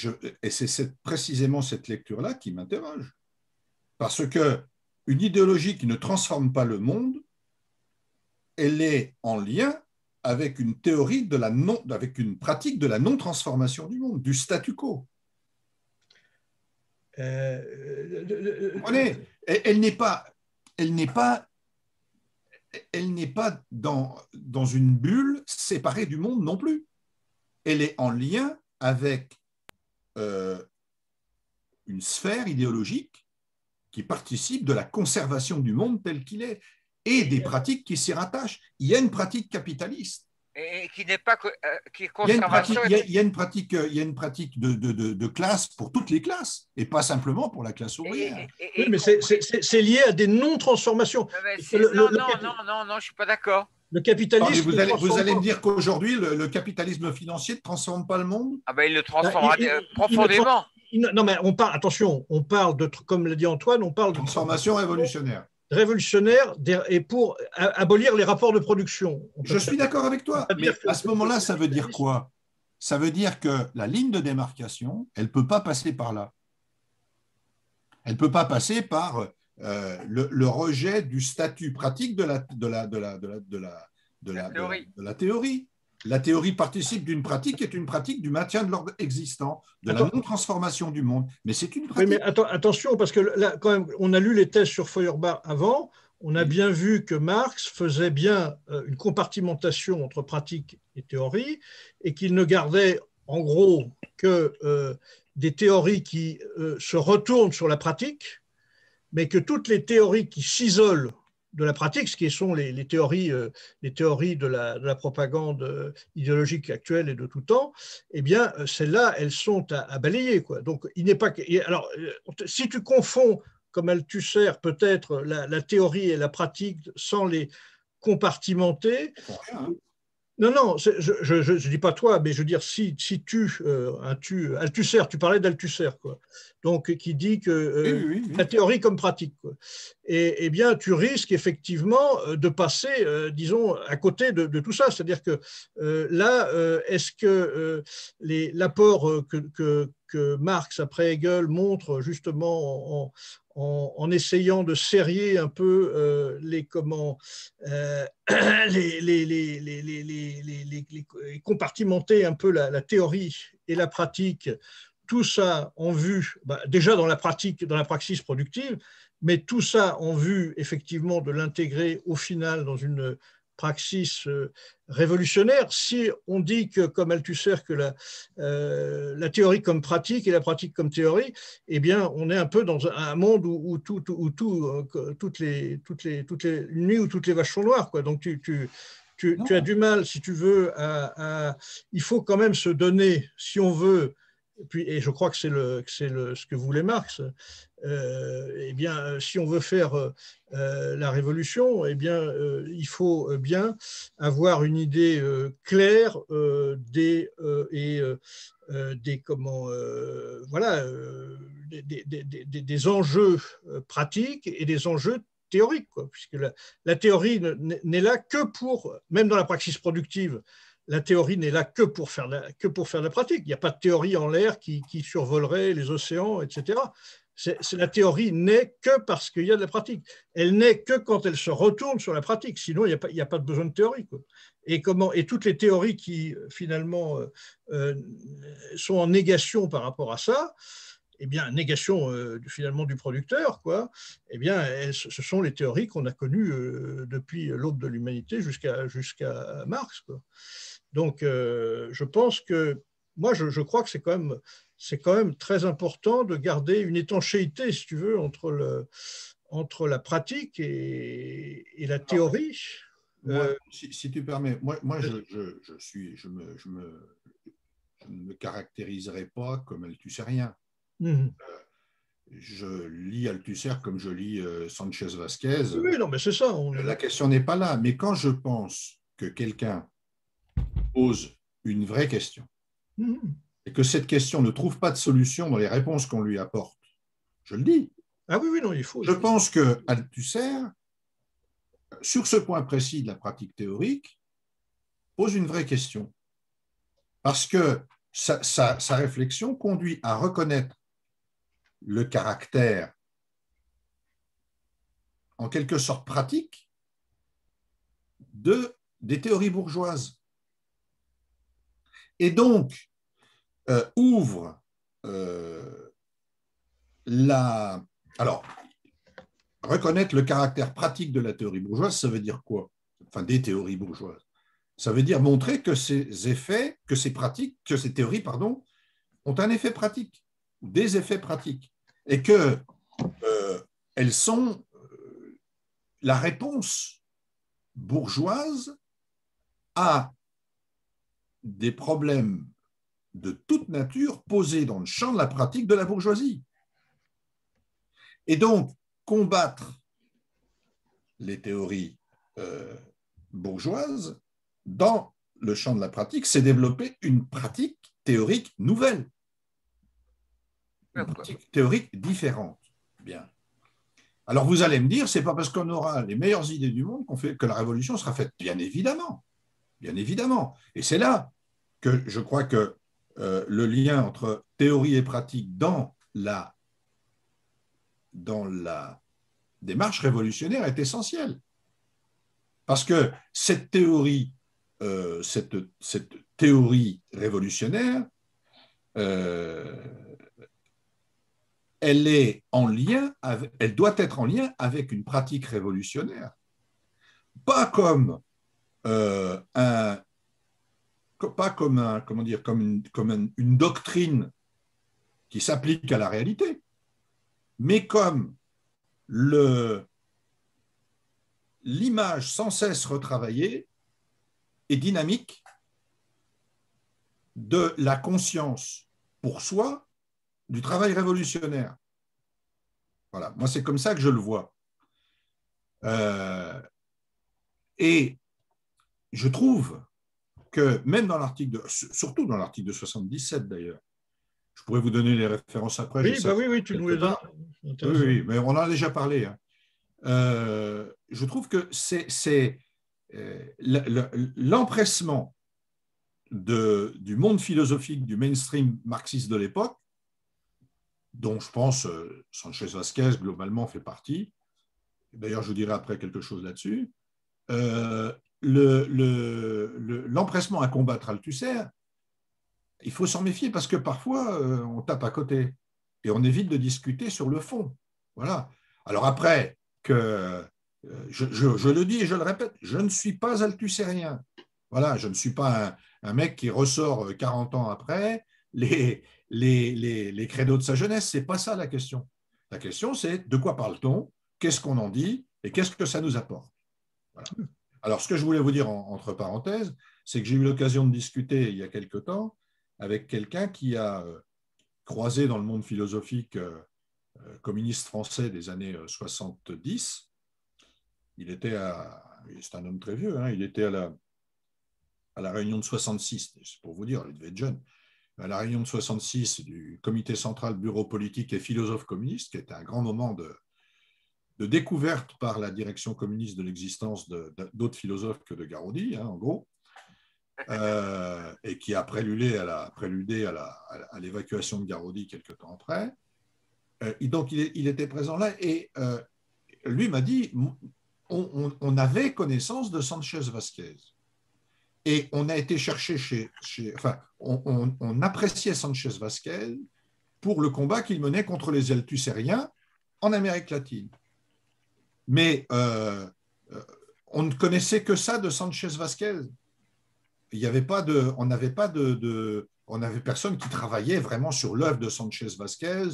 c'est précisément cette lecture-là qui m'interroge. Parce qu'une idéologie qui ne transforme pas le monde, elle est en lien avec une théorie avec une pratique de la non-transformation du monde, du statu quo. Vous comprenez ? Elle n'est pas dans une bulle séparée du monde non plus. Elle est en lien avec une sphère idéologique qui participe de la conservation du monde tel qu'il est et des pratiques qui s'y rattachent. Il y a une pratique capitaliste. Et qui n'est pas qui est Il y a une pratique, conservation. il y a une pratique de classe pour toutes les classes et pas simplement pour la classe ouvrière. Oui, mais c'est lié à des non-transformations. Non, je ne suis pas d'accord. Le capitalisme. Vous allez me dire qu'aujourd'hui, le capitalisme financier ne transforme pas le monde ? Ah ben, il le transformera profondément. Non, mais attention, on parle de, comme l'a dit Antoine, on parle de transformation révolutionnaire. Révolutionnaire et pour abolir les rapports de production. Je suis d'accord avec toi, mais à ce moment-là, ça veut dire quoi ? Ça veut dire que la ligne de démarcation, elle ne peut pas passer par là. Elle ne peut pas passer par le rejet du statut pratique de la théorie. La théorie participe d'une pratique qui est une pratique du maintien de l'ordre existant, de la non-transformation du monde. Mais c'est une pratique. Oui, mais attention, parce que là, quand même, on a lu les thèses sur Feuerbach avant, on a bien vu que Marx faisait bien une compartimentation entre pratique et théorie, et qu'il ne gardait en gros que des théories qui se retournent sur la pratique, mais que toutes les théories qui s'isolent de la pratique, ce qui sont les théories de la propagande idéologique actuelle et de tout temps, eh bien, celles-là, elles sont à balayer, quoi. Donc, il n'est pas. Alors, si tu confonds, comme Althusser, peut-être la théorie et la pratique sans les compartimenter. Non, je ne dis pas toi, mais je veux dire, si Althusser, tu parlais d'Althusser, quoi. Donc, qui dit que oui. la théorie comme pratique, quoi. Et bien, tu risques effectivement de passer, disons, à côté de tout ça. C'est-à-dire que là, est-ce que l'apport que Marx, après Hegel, montre justement en essayant de serrer un peu compartimenter un peu la théorie et la pratique, tout ça en vue, déjà dans la pratique, dans la praxis productive, mais tout ça en vue effectivement de l'intégrer au final dans une praxis révolutionnaire. Si on dit que, comme Althusser, que la théorie comme pratique et la pratique comme théorie, eh bien, on est un peu dans un monde où toutes les nuits où toutes les vaches sont noires, quoi. Donc, tu as du mal, si tu veux, il faut quand même se donner, si on veut, et je crois que c'est ce que voulait Marx, eh bien, si on veut faire la révolution, eh bien, il faut bien avoir une idée claire des enjeux pratiques et des enjeux théoriques, quoi, puisque la théorie n'est là que pour, même dans la praxis productive, la théorie n'est là que pour faire la pratique. Il n'y a pas de théorie en l'air qui survolerait les océans, etc. La théorie n'est que parce qu'il y a de la pratique. Elle n'est que quand elle se retourne sur la pratique. Sinon, il n'y a pas de besoin de théorie, quoi. Et toutes les théories qui, finalement, sont en négation par rapport à ça, eh bien, négation finalement du producteur, quoi, eh bien, ce sont les théories qu'on a connues depuis l'aube de l'humanité jusqu'à Marx, quoi. Donc, je pense que, moi, je crois que c'est quand même très important de garder une étanchéité, si tu veux, entre la pratique et la théorie. Moi, si tu permets, moi je ne me caractériserai pas comme althusserien. Je lis Althusser comme je lis Sanchez Vasquez. Oui, non, mais c'est ça. La question n'est pas là. Mais quand je pense que quelqu'un pose une vraie question et que cette question ne trouve pas de solution dans les réponses qu'on lui apporte, je le dis. Ah oui, non, il faut. Je pense que Althusser, sur ce point précis de la pratique théorique, pose une vraie question. Parce que sa réflexion conduit à reconnaître le caractère, en quelque sorte pratique, des théories bourgeoises. Et donc, ouvre Alors, reconnaître le caractère pratique de la théorie bourgeoise, ça veut dire quoi? Enfin, des théories bourgeoises. Ça veut dire montrer que ces théories, ont un effet pratique, ou des effets pratiques, et que elles sont la réponse bourgeoise à des problèmes de toute nature posés dans le champ de la pratique de la bourgeoisie. Et donc, combattre les théories bourgeoises dans le champ de la pratique, c'est développer une pratique théorique nouvelle, une pratique théorique différente. Bien. Alors vous allez me dire, c'est pas parce qu'on aura les meilleures idées du monde que la révolution sera faite. Bien évidemment, bien évidemment. Et c'est là que je crois que le lien entre théorie et pratique dans la démarche révolutionnaire est essentiel. Parce que cette théorie révolutionnaire, elle doit être en lien avec une pratique révolutionnaire. Pas comme une doctrine qui s'applique à la réalité, mais comme l'image sans cesse retravaillée et dynamique de la conscience pour soi du travail révolutionnaire. Voilà, moi c'est comme ça que je le vois. Et je trouve que même dans surtout dans l'article de 77 d'ailleurs, je pourrais vous donner les références après. Oui, tu nous les donnes. Oui, mais on en a déjà parlé. Hein. Je trouve que c'est l'empressement du monde philosophique, du mainstream marxiste de l'époque, dont je pense Sanchez Vasquez globalement fait partie. D'ailleurs, je vous dirai après quelque chose là-dessus. L'empressement à combattre Althusser, il faut s'en méfier parce que parfois on tape à côté et on évite de discuter sur le fond. Voilà. Alors après que je le dis et je le répète, je ne suis pas althussérien. Voilà, je ne suis pas un mec qui ressort 40 ans après les credos de sa jeunesse. Ce n'est pas ça la question. La question, c'est de quoi parle-t-on, qu'est-ce qu'on en dit et qu'est-ce que ça nous apporte. Voilà. Alors, ce que je voulais vous dire entre parenthèses, c'est que j'ai eu l'occasion de discuter il y a quelque temps avec quelqu'un qui a croisé dans le monde philosophique communiste français des années 70. C'est un homme très vieux, hein, il était à la réunion de 66, c'est pour vous dire, il devait être jeune, à la réunion de 66 du Comité central bureau politique et philosophe communiste, qui était un grand moment de découverte par la direction communiste de l'existence d'autres philosophes que de Garaudy, hein, en gros, et qui a préludé à l'évacuation de Garaudy quelque temps après. Donc, il était présent là, et lui m'a dit, on avait connaissance de Sanchez Vasquez. Et on a été chercher on appréciait Sanchez Vasquez pour le combat qu'il menait contre les althussériens en Amérique latine. Mais on ne connaissait que ça de Sanchez Vasquez. On n'avait personne qui travaillait vraiment sur l'œuvre de Sanchez Vasquez.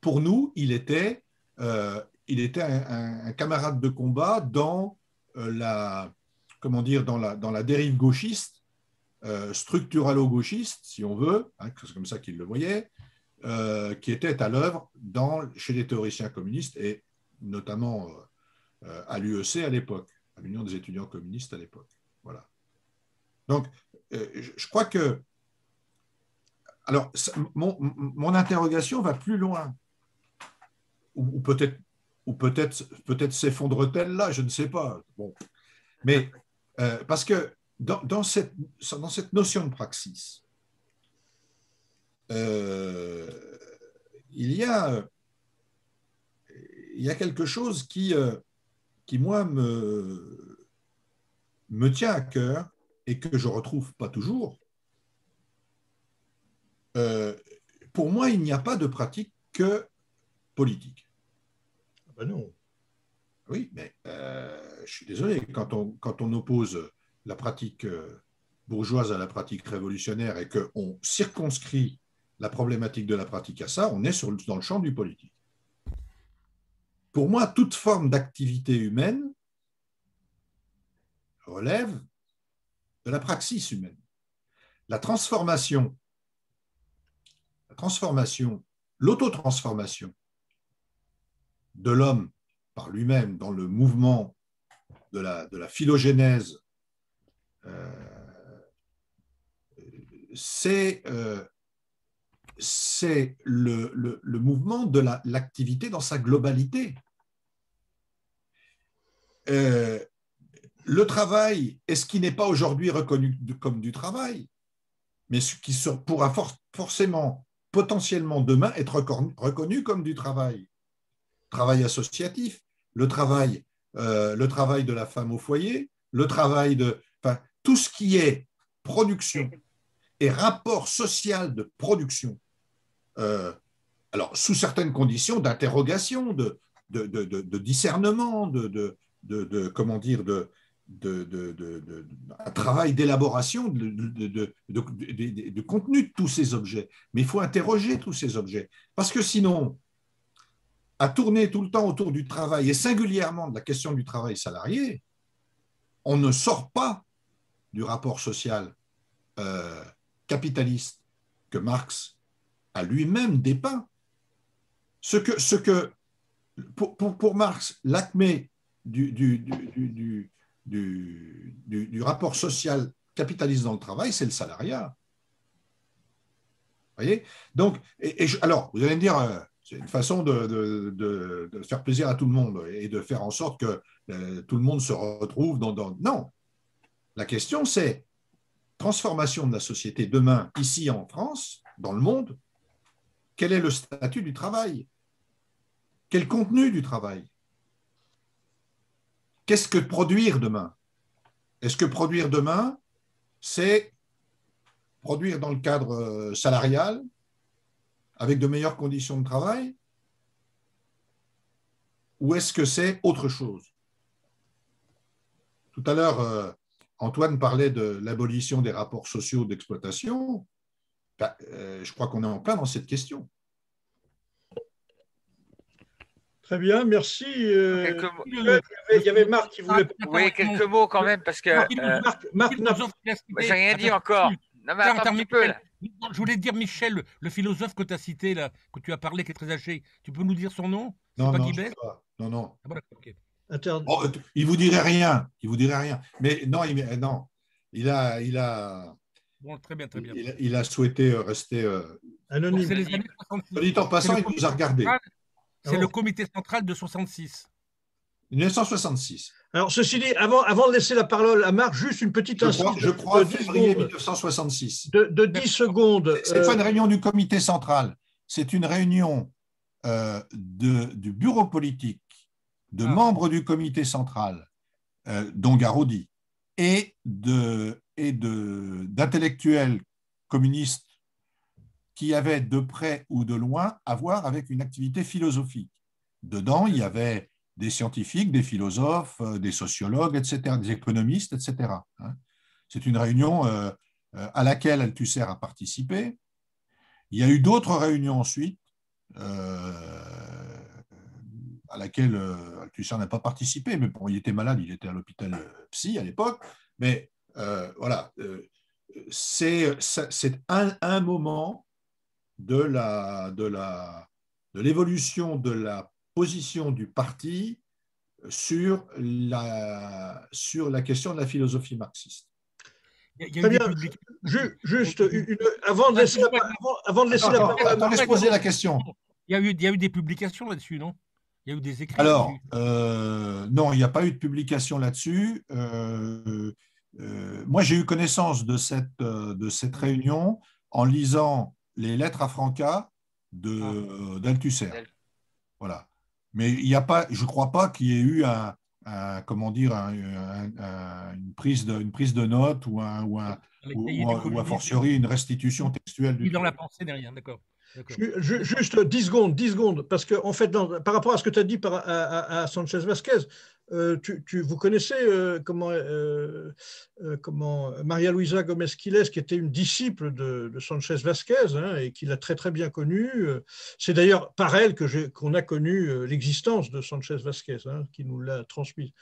Pour nous, il était un camarade de combat dans dans la dérive gauchiste, structuralo-gauchiste, si on veut, hein, c'est comme ça qu'il le voyait, qui était à l'œuvre chez les théoriciens communistes et notamment à l'UEC à l'époque, à l'Union des étudiants communistes à l'époque. Voilà. Donc, je crois que... Alors, mon interrogation va plus loin. Ou peut-être s'effondre-t-elle là, je ne sais pas. Bon. Mais parce que dans cette notion de praxis, il y a quelque chose qui moi, me tient à cœur et que je ne retrouve pas toujours. Pour moi, il n'y a pas de pratique que politique. Ah ben non. Oui, mais je suis désolé, quand on oppose la pratique bourgeoise à la pratique révolutionnaire et qu'on circonscrit la problématique de la pratique à ça, on est dans le champ du politique. Pour moi, toute forme d'activité humaine relève de la praxis humaine. La transformation, l'autotransformation de l'homme par lui-même dans le mouvement de la phylogénèse, c'est le mouvement de l'activité dans sa globalité. Le travail est ce qui n'est pas aujourd'hui reconnu comme du travail, mais ce qui pourra forcément, potentiellement demain, être reconnu comme du travail. Travail associatif, le travail de la femme au foyer, tout ce qui est production et rapport social de production, alors sous certaines conditions d'interrogation, de discernement, un travail d'élaboration de contenu de tous ces objets. Mais il faut interroger tous ces objets, parce que sinon, à tourner tout le temps autour du travail, et singulièrement de la question du travail salarié, on ne sort pas du rapport social capitaliste que Marx a lui-même dépeint. Pour Marx, l'acmé du rapport social capitaliste dans le travail, c'est le salariat. Vous voyez ? Donc, alors, vous allez me dire, c'est une façon de faire plaisir à tout le monde et de faire en sorte que tout le monde se retrouve dans... Non. La question, c'est transformation de la société demain, ici en France, dans le monde. Quel est le statut du travail ? Quel contenu du travail ? Qu'est-ce que produire demain ? Est-ce que produire demain, c'est produire dans le cadre salarial, avec de meilleures conditions de travail, ou est-ce que c'est autre chose ? tout à l'heure, Antoine parlait de l'abolition des rapports sociaux d'exploitation. Ben, je crois qu'on est en plein dans cette question. Très bien, merci. Quelques mots. Il y avait Marc qui voulait. Oui, quelques mots quand même, parce que Marc n'a j'ai rien dit encore. Non, mais attends un petit peu là. Je voulais te dire, Michel, le philosophe que tu as cité, là, que tu as parlé, qui est très âgé, tu peux nous dire son nom? Non, pas non, Guibert? non, non. Ah, bon, okay. Oh, il vous dirait rien. Il vous dirait rien. Mais non, non. Il a. Bon, très bien, très bien. Il a souhaité rester anonyme. C'est les années 66. Dit en passant, il nous a regardé. C'est le comité central de 66. 1966. Alors, ceci dit, avant de laisser la parole à Marc, juste une petite insiste. Je crois février 1966. De 10 secondes. Ce n'est pas une réunion du comité central. C'est une réunion du bureau politique, de membres du comité central, dont Garaudy, et d'intellectuels communistes qui avaient de près ou de loin à voir avec une activité philosophique. Dedans, il y avait des scientifiques, des philosophes, des sociologues, etc., des économistes, etc. C'est une réunion à laquelle Althusser a participé. Il y a eu d'autres réunions ensuite à laquelle Althusser n'a pas participé, mais bon, il était malade, il était à l'hôpital psy à l'époque. Mais voilà, c'est un moment de l'évolution de la position du parti sur la question de la philosophie marxiste. Très bien. Juste, avant de laisser la parole. Attends, laisse poser la question. Il y a eu des publications là-dessus, non? Il y a eu des écrits. Alors, non, il n'y a pas eu de publication là-dessus. Moi, j'ai eu connaissance de cette réunion en lisant les lettres à Franca d'Althusser. Voilà. Mais il n'y a pas, je ne crois pas qu'il y ait eu une prise de notes ou a fortiori une restitution textuelle du dans la pensée derrière, d'accord. Juste 10 secondes, parce qu'en fait, par rapport à ce que tu as dit à Sanchez Vasquez, vous connaissez comment Maria Luisa Gómez-Quiles, qui était une disciple de Sanchez Vasquez, et qui l'a très très bien connue. C'est d'ailleurs par elle qu'on a connu l'existence de Sanchez Vasquez, qui nous l'a transmise.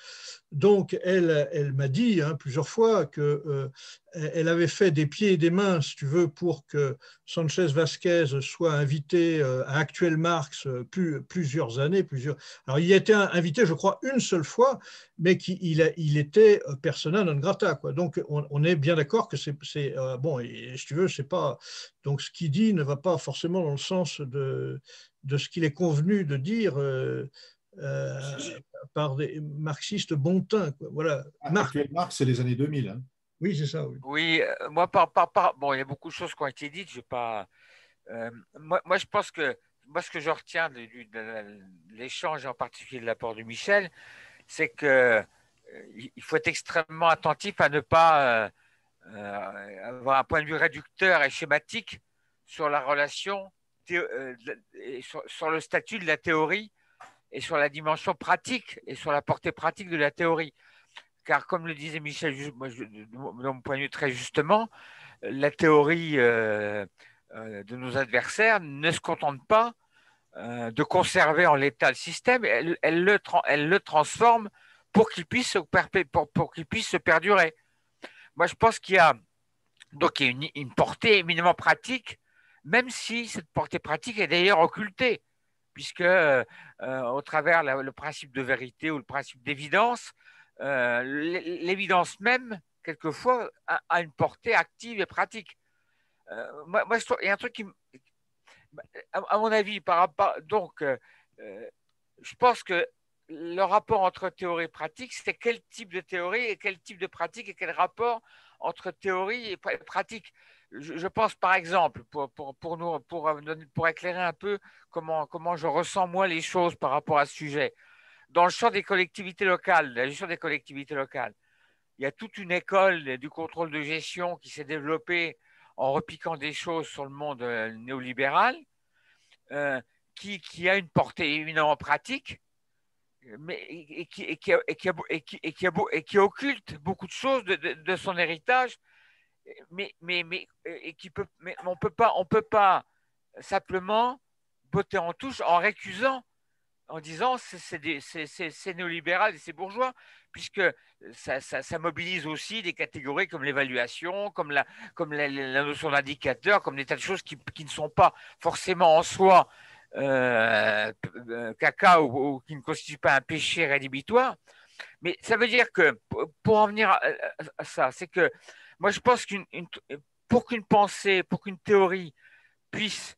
Donc, elle m'a dit plusieurs fois qu'elle avait fait des pieds et des mains, si tu veux, pour que Sanchez Vasquez soit invité à Actuel Marx plusieurs années. Alors, il y a été invité, je crois, une seule fois, mais il était persona non grata, quoi. Donc, on est bien d'accord que c'est bon, et si tu veux, c'est pas. Donc, ce qu'il dit ne va pas forcément dans le sens de ce qu'il est convenu de dire. Par des marxistes bon teint. Voilà. Marx, c'est les années 2000. Oui, c'est ça. Oui, oui moi, bon, il y a beaucoup de choses qui ont été dites. Je vais pas, moi, je pense que ce que je retiens de l'échange, en particulier de l'apport de Michel, c'est qu'il faut être extrêmement attentif à ne pas avoir un point de vue réducteur et schématique sur la relation, sur le statut de la théorie et sur la dimension pratique et sur la portée pratique de la théorie. Car comme le disait Michel, de mon point de vue très justement, la théorie de nos adversaires ne se contente pas de conserver en l'état le système, elle le transforme pour qu'il puisse se perdurer. Moi, je pense qu'il y a une portée éminemment pratique, même si cette portée pratique est d'ailleurs occultée, puisque au travers le principe de vérité ou le principe d'évidence, l'évidence même, quelquefois, a une portée active et pratique. Moi, il y a un truc qui, à mon avis, donc, je pense que le rapport entre théorie et pratique, c'est quel type de théorie et quel type de pratique et quel rapport entre théorie et pratique. Je pense par exemple, pour éclairer un peu comment je ressens moi les choses par rapport à ce sujet, dans le champ des collectivités locales, la gestion des collectivités locales, il y a toute une école du contrôle de gestion qui s'est développée en repiquant des choses sur le monde néolibéral, qui a une portée éminemment pratique, qui occulte beaucoup de choses de son héritage, mais on peut pas simplement botter en touche en récusant, en disant c'est néolibéral et c'est bourgeois, puisque ça mobilise aussi des catégories comme l'évaluation, comme la notion d'indicateur, comme des tas de choses qui ne sont pas forcément en soi caca ou qui ne constituent pas un péché rédhibitoire. Mais ça veut dire que, pour en venir à ça, c'est que moi je pense pour qu'une pensée, pour qu'une théorie puisse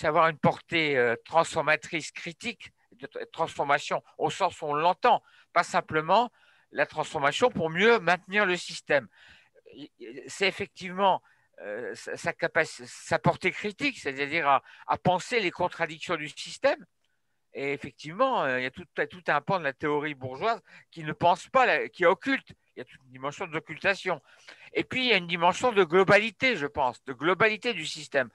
avoir une portée transformatrice, critique, de transformation au sens où on l'entend, pas simplement la transformation pour mieux maintenir le système. C'est effectivement sa portée critique, c'est-à-dire à penser les contradictions du système. Et effectivement, il y a tout un pan de la théorie bourgeoise qui ne pense pas, qui est occulte. Il y a toute une dimension d'occultation. Et puis, il y a une dimension de globalité, je pense, de globalité du système.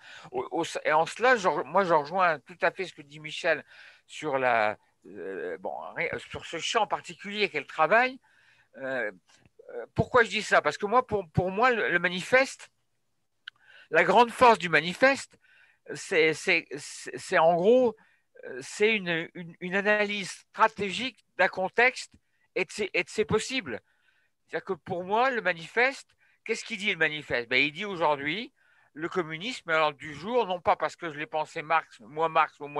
Et en cela, moi, je rejoins tout à fait ce que dit Michel sur, sur ce champ particulier qu'est le travail. Pourquoi je dis ça? Parce que moi, pour moi, le manifeste, la grande force du manifeste, c'est en gros, c'est une analyse stratégique d'un contexte et de ses possibles. C'est-à-dire que pour moi, le manifeste, qu'est-ce qu'il dit le manifeste? Il dit aujourd'hui, le communisme est à l'ordre du jour, non pas parce que je l'ai pensé Marx ou moi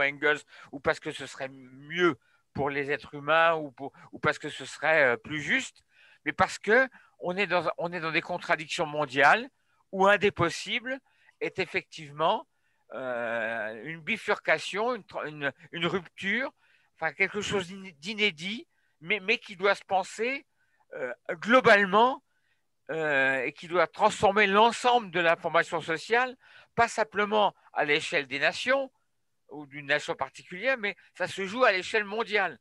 Engels, ou parce que ce serait mieux pour les êtres humains, ou parce que ce serait plus juste, mais parce qu'on est dans des contradictions mondiales où un des possibles est effectivement une bifurcation, une rupture, enfin quelque chose d'inédit, mais qui doit se penser globalement et qui doit transformer l'ensemble de l'information sociale, pas simplement à l'échelle des nations ou d'une nation particulière, mais ça se joue à l'échelle mondiale.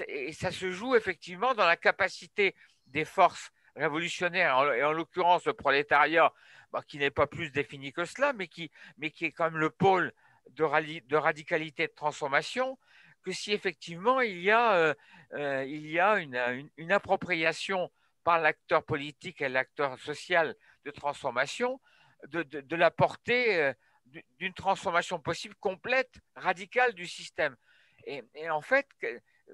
Et ça se joue effectivement dans la capacité des forces révolutionnaires, et en l'occurrence le prolétariat, qui n'est pas plus défini que cela, mais qui est quand même le pôle de radicalité de transformation, que si effectivement il y a une appropriation par l'acteur politique et l'acteur social de transformation, de la portée d'une transformation possible, complète, radicale du système. Et en fait,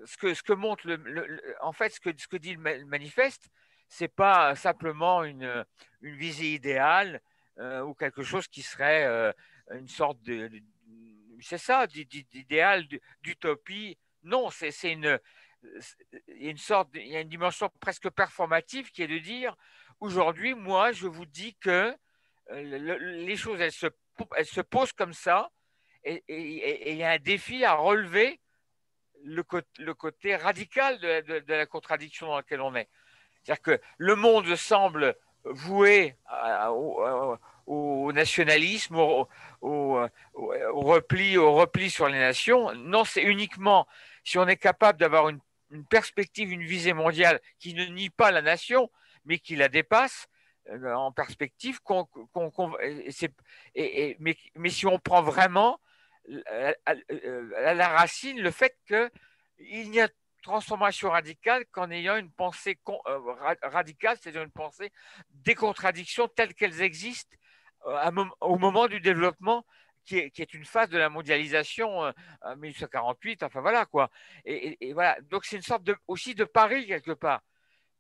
ce que montre ce que dit le manifeste, c'est pas simplement une visée idéale ou quelque chose qui serait une sorte d'idéal, d'utopie. Non, il y a une dimension presque performative qui est de dire aujourd'hui, moi, je vous dis que les choses, elles se posent comme ça, et il y a un défi à relever le côté radical de la contradiction dans laquelle on est. C'est-à-dire que le monde semble voué au nationalisme, au repli sur les nations. Non, c'est uniquement si on est capable d'avoir une perspective, une visée mondiale qui ne nie pas la nation, mais qui la dépasse en perspective, mais si on prend vraiment à la racine le fait qu'il n'y a transformation radicale qu'en ayant une pensée radicale, c'est-à-dire une pensée des contradictions telles qu'elles existent au moment du développement, qui est une phase de la mondialisation en 1848, enfin voilà quoi. Et voilà, donc c'est une sorte aussi de pari quelque part.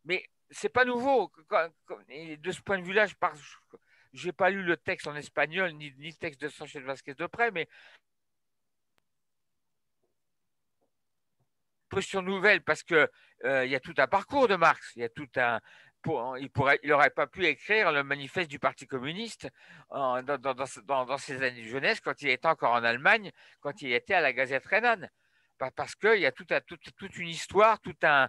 Mais c'est pas nouveau. Et de ce point de vue-là, je n'ai pas lu le texte en espagnol, ni le texte de Sanchez Vasquez de près, mais position nouvelle parce que il y a tout un parcours de Marx, il y a tout un il n'aurait pas pu écrire le manifeste du Parti communiste dans ses années de jeunesse quand il était encore en Allemagne, quand il était à la Gazette rhénane, parce qu'il y a toute une histoire, tout un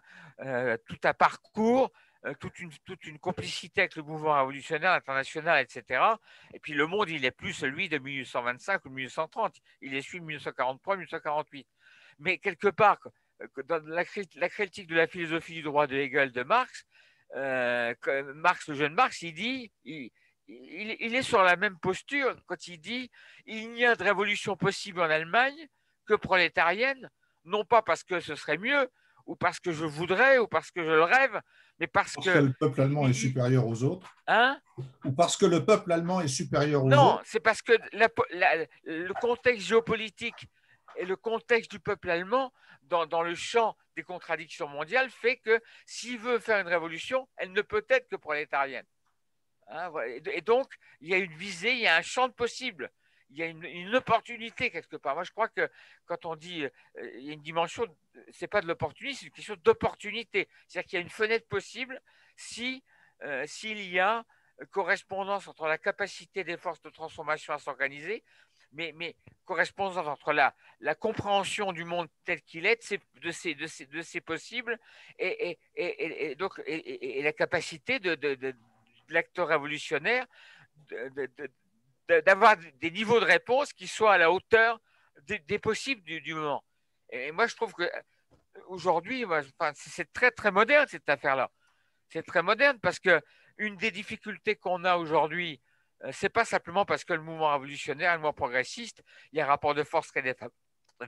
parcours, toute une complicité avec le mouvement révolutionnaire international, etc. Et puis le monde, il n'est plus celui de 1825 ou 1830, il est celui de 1943-1948. Mais quelque part, dans la critique de la philosophie du droit de Hegel de Marx, le jeune Marx, il dit, il est sur la même posture quand il dit il n'y a de révolution possible en Allemagne que prolétarienne non pas parce que ce serait mieux, ou parce que je voudrais, ou parce que je le rêve, mais parce que le peuple allemand est supérieur aux autres, hein, ou parce que le peuple allemand est supérieur aux non, autres. c'est parce que le contexte géopolitique et le contexte du peuple allemand dans le champ des contradictions mondiales fait que s'il veut faire une révolution, elle ne peut être que prolétarienne. Hein, voilà. Et donc, il y a une visée, il y a un champ de possibles, il y a une opportunité quelque part. Moi, je crois que quand on dit il y a une dimension, c'est pas de l'opportunisme, c'est une question d'opportunité. C'est-à-dire qu'il y a une fenêtre possible si s'il y a correspondance entre la capacité des forces de transformation à s'organiser, mais correspondance entre la compréhension du monde tel qu'il est, de ces possibles, et donc et la capacité de l'acteur révolutionnaire d'avoir des niveaux de réponse qui soient à la hauteur des possibles du moment. Et moi, je trouve que aujourd'hui, c'est très très moderne cette affaire-là. C'est très moderne parce que une des difficultés qu'on a aujourd'hui, c'est pas simplement parce que le mouvement révolutionnaire, le mouvement progressiste, il y a un rapport de force très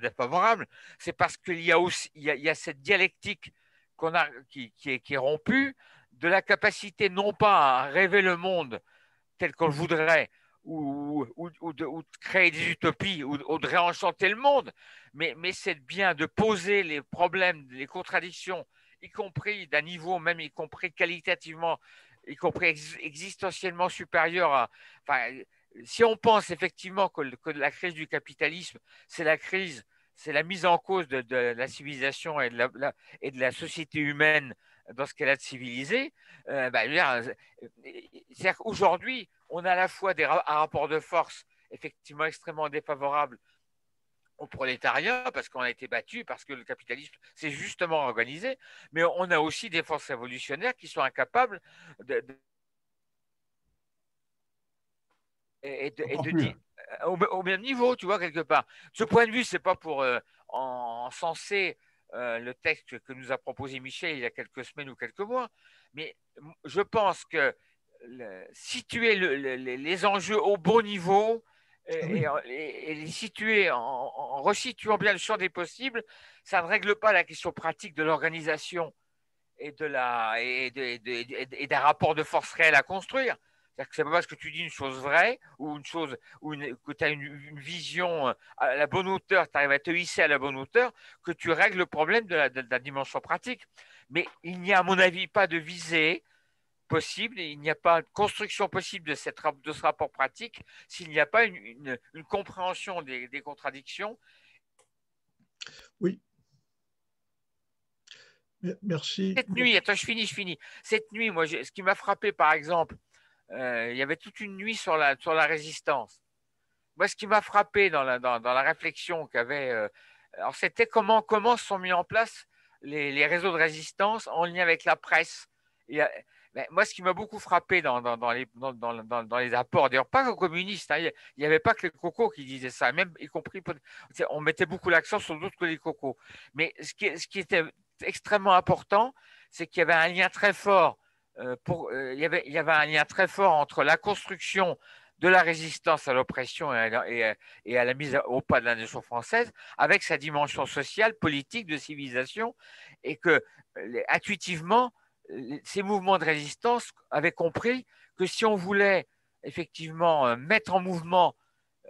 défavorable, c'est parce qu'il y a aussi il y a cette dialectique qu'on a qui est rompue, de la capacité non pas à rêver le monde tel qu'on le voudrait, ou de créer des utopies, ou de réenchanter le monde, mais c'est bien de poser les problèmes, les contradictions, y compris d'un niveau même, y compris qualitativement, y compris existentiellement supérieur à… Enfin, si on pense effectivement que la crise du capitalisme, c'est la mise en cause de la civilisation et de la société humaine dans ce qu'elle a de civilisé, c'est-à-dire qu'aujourd'hui, on a à la fois un rapport de force effectivement extrêmement défavorable au prolétariat, parce qu'on a été battu, parce que le capitalisme s'est justement organisé, mais on a aussi des forces révolutionnaires qui sont incapables au même niveau, tu vois, quelque part. De ce point de vue, c'est pas pour encenser le texte que nous a proposé Michel il y a quelques semaines ou quelques mois, mais je pense que situer les enjeux au bon niveau et les situer en resituant bien le champ des possibles, ça ne règle pas la question pratique de l'organisation et d'un rapport de force réel à construire. C'est-à-dire que c'est pas parce que tu dis une chose vraie ou une chose que tu as une vision à la bonne hauteur, tu arrives à te hisser à la bonne hauteur, que tu règles le problème de la dimension pratique. Mais il n'y a, à mon avis, pas de visée possible, et il n'y a pas de construction possible de ce rapport pratique s'il n'y a pas une compréhension des contradictions. Oui. Merci. Cette nuit, attends, je finis. Cette nuit, moi, ce qui m'a frappé, par exemple, il y avait toute une nuit sur la résistance. Moi, ce qui m'a frappé dans la réflexion qu'avait, alors c'était comment sont mis en place les réseaux de résistance en lien avec la presse. Et, moi, ce qui m'a beaucoup frappé dans les apports, d'ailleurs pas aux communistes, hein, il n'y avait pas que les cocos qui disaient ça, même y compris, on mettait beaucoup l'accent sur d'autres que les cocos. Mais ce qui était extrêmement important, c'est qu'il y avait un lien très fort il y avait un lien très fort entre la construction de la résistance à l'oppression et à la mise au pas de la nation française, avec sa dimension sociale, politique, de civilisation, et que intuitivement, ces mouvements de résistance avaient compris que si on voulait effectivement mettre en mouvement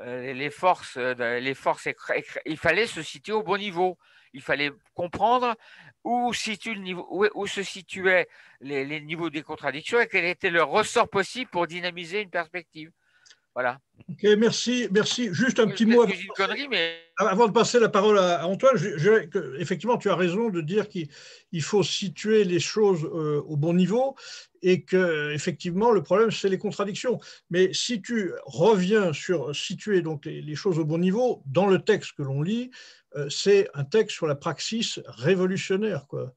les forces, il fallait se situer au bon niveau. Il fallait comprendre où se situaient les niveaux des contradictions et quel était le ressort possible pour dynamiser une perspective. Voilà. Ok, merci. Juste un petit mot avant de passer la parole à Antoine. Effectivement, tu as raison de dire qu'il faut situer les choses au bon niveau et que effectivement le problème c'est les contradictions. Mais si tu reviens sur situer donc les choses au bon niveau dans le texte que l'on lit, c'est un texte sur la praxis révolutionnaire, quoi.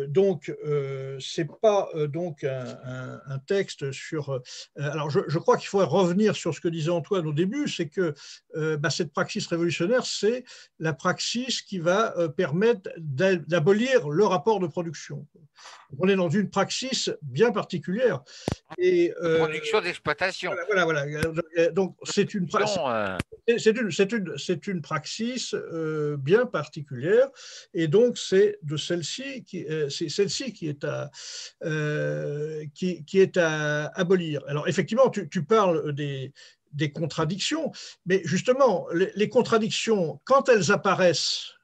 Donc, c'est pas donc un texte sur. Alors, je crois qu'il faudrait revenir sur ce que disait Antoine au début, c'est que cette praxis révolutionnaire révolutionnaire, c'est la praxis qui va permettre d'abolir le rapport de production. On est dans une praxis bien particulière. Et, de production d'exploitation. Voilà. Donc, c'est une praxis. C'est une praxis bien particulière, et donc c'est de celle-ci qui est à abolir. Alors effectivement, tu parles des contradictions, mais justement, les contradictions, quand elles apparaissent,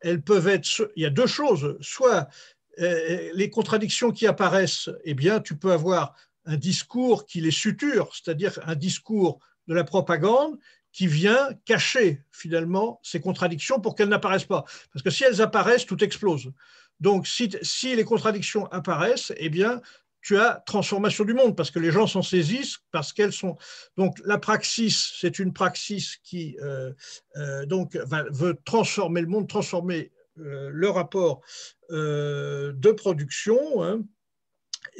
elles peuvent être. Il y a deux choses. Soit les contradictions qui apparaissent, eh bien, tu peux avoir un discours qui les suture, c'est-à-dire un discours de la propagande qui vient cacher finalement ces contradictions pour qu'elles n'apparaissent pas. Parce que si elles apparaissent, tout explose. Donc, si les contradictions apparaissent, eh bien, tu as transformation du monde, parce que les gens s'en saisissent, parce qu'elles sont… Donc, la praxis, c'est une praxis qui veut transformer le monde, transformer le rapport de production, hein.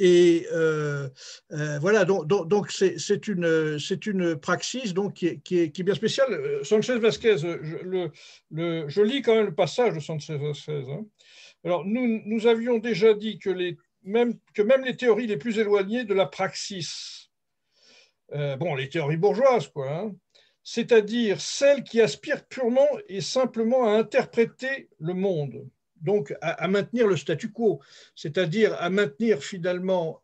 Et voilà, donc c'est une praxis donc, qui est bien spéciale. Sanchez Vasquez, je lis quand même le passage de Sanchez Vasquez. Hein. Alors, nous avions déjà dit que même les théories les plus éloignées de la praxis, les théories bourgeoises, quoi, hein, c'est-à-dire celles qui aspirent purement et simplement à interpréter le monde, donc à maintenir le statu quo, c'est-à-dire à maintenir finalement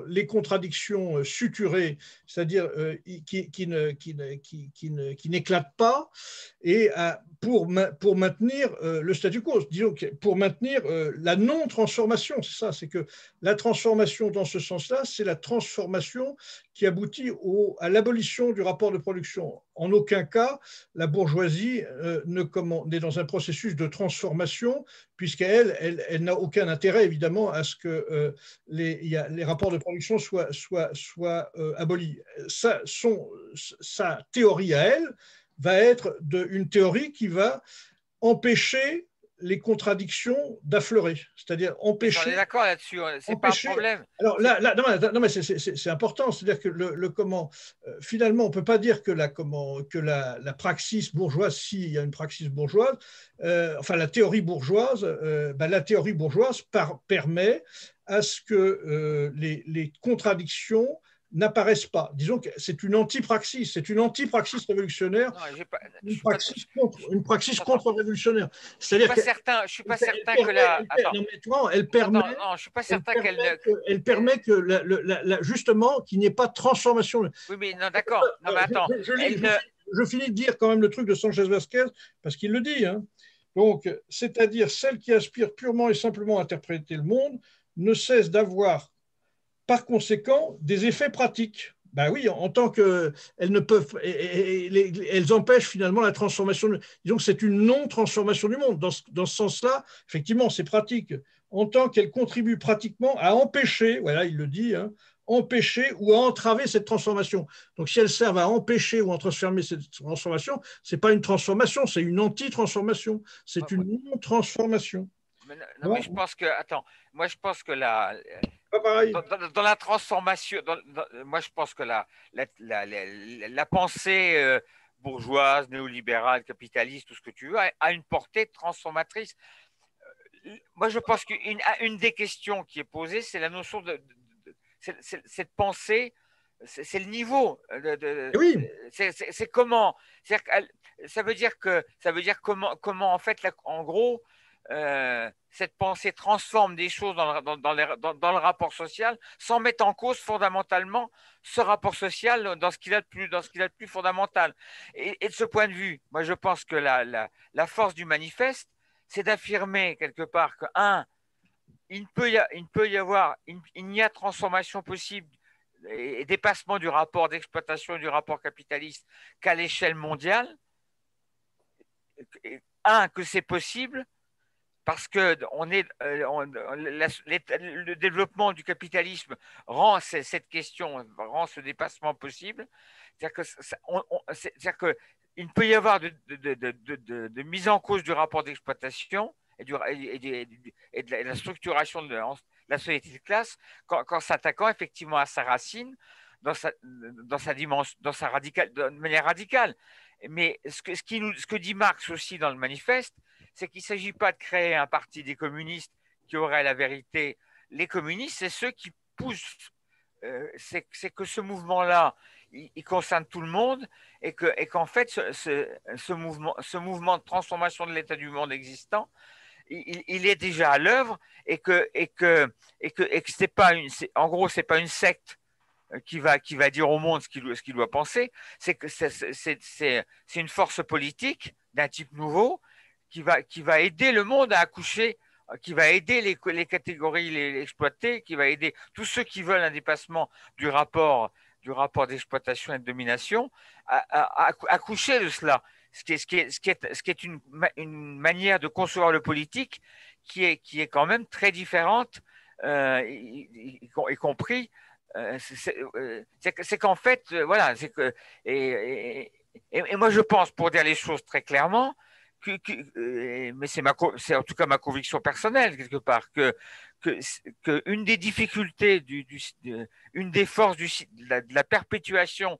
les contradictions suturées, c'est-à-dire qui n'éclatent pas, et pour maintenir le statu quo, disons que pour maintenir la non-transformation, c'est ça, c'est que la transformation dans ce sens-là, c'est la transformation qui aboutit à l'abolition du rapport de production. En aucun cas, la bourgeoisie n'est dans un processus de transformation, puisqu'elle n'a aucun intérêt, évidemment, à ce que les rapports de production soient abolis. Sa théorie à elle va être une théorie qui va empêcher les contradictions d'affleurer, c'est-à-dire empêcher. On est d'accord là-dessus, c'est pas un problème. Alors là non mais c'est important, c'est-à-dire que finalement, on peut pas dire que la praxis bourgeoise, s'il y a une praxis bourgeoise, la théorie bourgeoise, la théorie bourgeoise permet à ce que les contradictions n'apparaissent pas. Disons que c'est une anti-praxis révolutionnaire, une praxis contre-révolutionnaire. C'est-à-dire je suis pas certain que la… Elle permet que justement qu'il n'y ait pas de transformation. Oui, mais non, d'accord. Non, mais attends. Je finis de dire quand même le truc de Sanchez Vasquez, parce qu'il le dit. Hein. Donc, c'est-à-dire celles qui aspirent purement et simplement à interpréter le monde ne cessent d'avoir par conséquent des effets pratiques. Ben oui, en tant qu'elles ne peuvent, elles empêchent finalement la transformation. Disons que c'est une non-transformation du monde. Dans ce sens-là, effectivement, c'est pratique. En tant qu'elles contribuent pratiquement à empêcher, voilà, il le dit, hein, empêcher ou à entraver cette transformation. Donc, si elles servent à empêcher ou à transformer cette transformation, ce n'est pas une transformation, c'est une anti-transformation. C'est une non-transformation. Mais je pense que, moi je pense que dans la transformation, moi je pense que la pensée bourgeoise, néolibérale, capitaliste, tout ce que tu veux, a une portée transformatrice. Moi je pense qu'une des questions qui est posée, c'est la notion cette pensée, c'est le niveau. Oui. C'est comment. Ça veut dire comment en fait, en gros, cette pensée transforme des choses dans le rapport social sans mettre en cause fondamentalement ce rapport social dans ce qu'il a de plus fondamental. Et de ce point de vue, moi je pense que la force du manifeste, c'est d'affirmer quelque part que, il n'y a transformation possible et dépassement du rapport d'exploitation et du rapport capitaliste qu'à l'échelle mondiale. Que c'est possible parce que le développement du capitalisme rend cette question, rend ce dépassement possible. C'est-à-dire qu'il ne peut y avoir de mise en cause du rapport d'exploitation et de la structuration de la société de classe qu'en s'attaquant effectivement à sa racine de manière radicale. Mais ce que dit Marx aussi dans le manifeste, c'est qu'il ne s'agit pas de créer un parti des communistes qui aurait la vérité. Les communistes, c'est ceux qui poussent. C'est que ce mouvement-là, il concerne tout le monde et qu'en fait, ce mouvement de transformation de l'état du monde existant, il est déjà à l'œuvre et que c'est pas en gros, c'est pas une secte qui va dire au monde ce qu'il doit penser, c'est que c'est une force politique d'un type nouveau qui va aider le monde à accoucher, qui va aider les catégories les exploitées, qui va aider tous ceux qui veulent un dépassement du rapport d'exploitation et de domination à accoucher de cela. Ce qui est une manière de concevoir le politique qui est quand même très différente, y compris. C'est qu'en fait, voilà, et moi je pense, pour dire les choses très clairement, mais c'est en tout cas ma conviction personnelle quelque part, que une des difficultés, une des forces de la perpétuation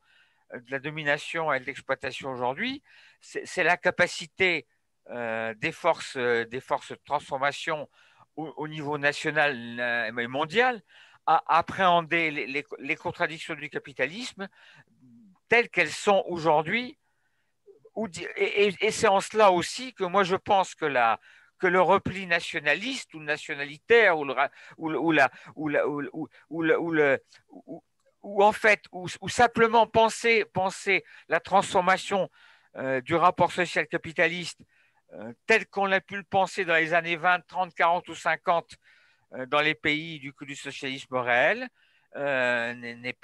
de la domination et de l'exploitation aujourd'hui, c'est la capacité des forces de transformation au niveau national et mondial à appréhender les contradictions du capitalisme telles qu'elles sont aujourd'hui. Et c'est en cela aussi que moi je pense que le repli nationaliste ou nationalitaire ou simplement penser la transformation du rapport social capitaliste tel qu'on a pu le penser dans les années 20, 30, 40 ou 50 dans les pays du socialisme réel n'est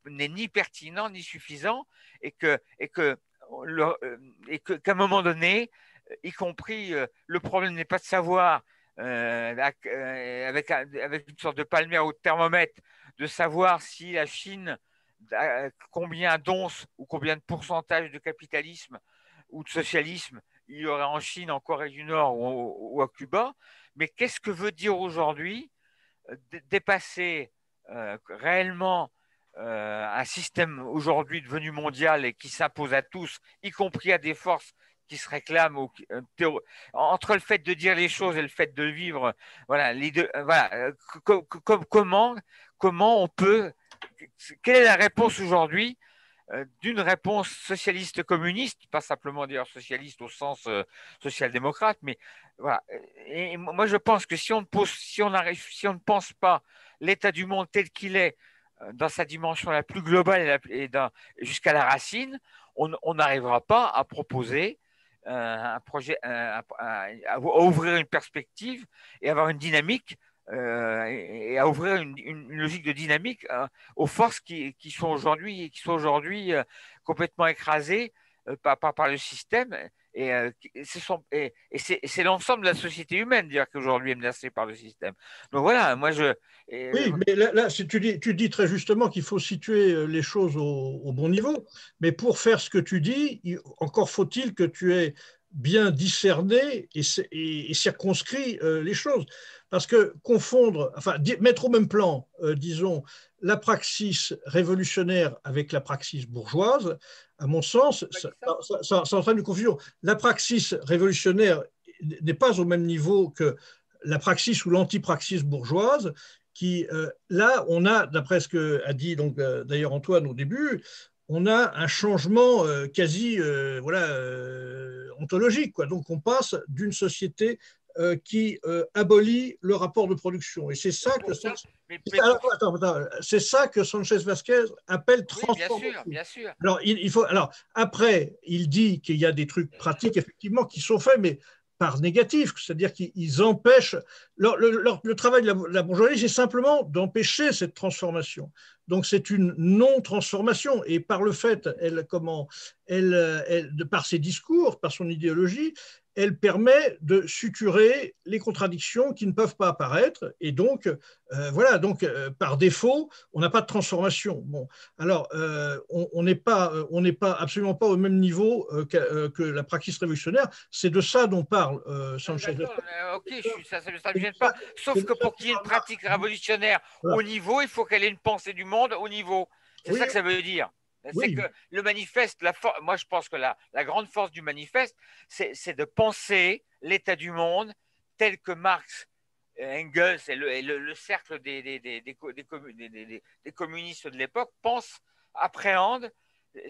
ni pertinent ni suffisant et qu'à un moment donné, y compris le problème n'est pas de savoir avec une sorte de palmaire ou de thermomètre, de savoir si la Chine a combien d'onces ou combien de pourcentage de capitalisme ou de socialisme il y aurait en Chine, en Corée du Nord ou à Cuba. Mais qu'est-ce que veut dire aujourd'hui dépasser réellement un système aujourd'hui devenu mondial et qui s'impose à tous, y compris à des forces qui se réclament entre le fait de dire les choses et le fait de vivre, voilà, les deux, voilà, comment on peut, quelle est la réponse aujourd'hui d'une réponse socialiste communiste, pas simplement d'ailleurs socialiste au sens social-démocrate, mais voilà. Et moi je pense que si on ne pense pas l'état du monde tel qu'il est dans sa dimension la plus globale jusqu'à la racine, on n'arrivera pas à proposer un projet, à ouvrir une perspective et avoir une dynamique et à ouvrir une logique de dynamique aux forces qui sont aujourd'hui complètement écrasées par le système. Et c'est l'ensemble de la société humaine dire qu'aujourd'hui est menacée par le système. Donc voilà, moi je. Oui, mais là tu dis très justement qu'il faut situer les choses au bon niveau. Mais pour faire ce que tu dis, encore faut-il que tu aies bien discerné et circonscrit les choses. Parce que confondre, enfin mettre au même plan, disons, la praxis révolutionnaire avec la praxis bourgeoise, à mon sens, ça entraîne une confusion. La praxis révolutionnaire n'est pas au même niveau que la praxis ou l'antipraxis bourgeoise, qui, là, on a, d'après ce qu'a dit d'ailleurs Antoine au début, on a un changement quasi ontologique, quoi. Donc on passe d'une société qui abolit le rapport de production. Et c'est ça que c'est ça que Sanchez Vasquez appelle transformation. Oui, bien sûr. Alors après, il dit qu'il y a des trucs pratiques effectivement qui sont faits, mais par négatif, c'est-à-dire qu'ils empêchent. Le travail de la bourgeoisie, c'est simplement d'empêcher cette transformation. Donc c'est une non-transformation. Et par le fait, par ses discours, par son idéologie, elle permet de suturer les contradictions qui ne peuvent pas apparaître. Et donc, par défaut, on n'a pas de transformation. Bon, alors, on n'est pas absolument pas au même niveau que la praxis révolutionnaire. C'est de ça dont parle Sanchez. Ok, ça ne me gêne pas. Sauf que pour qu'il y ait une pratique révolutionnaire au niveau, il faut qu'elle ait une pensée du monde au niveau. C'est ça que ça veut dire. C'est Oui. que le manifeste, moi je pense que la grande force du manifeste, c'est de penser l'état du monde tel que Marx, Engels et le cercle des communistes de l'époque pensent, appréhendent,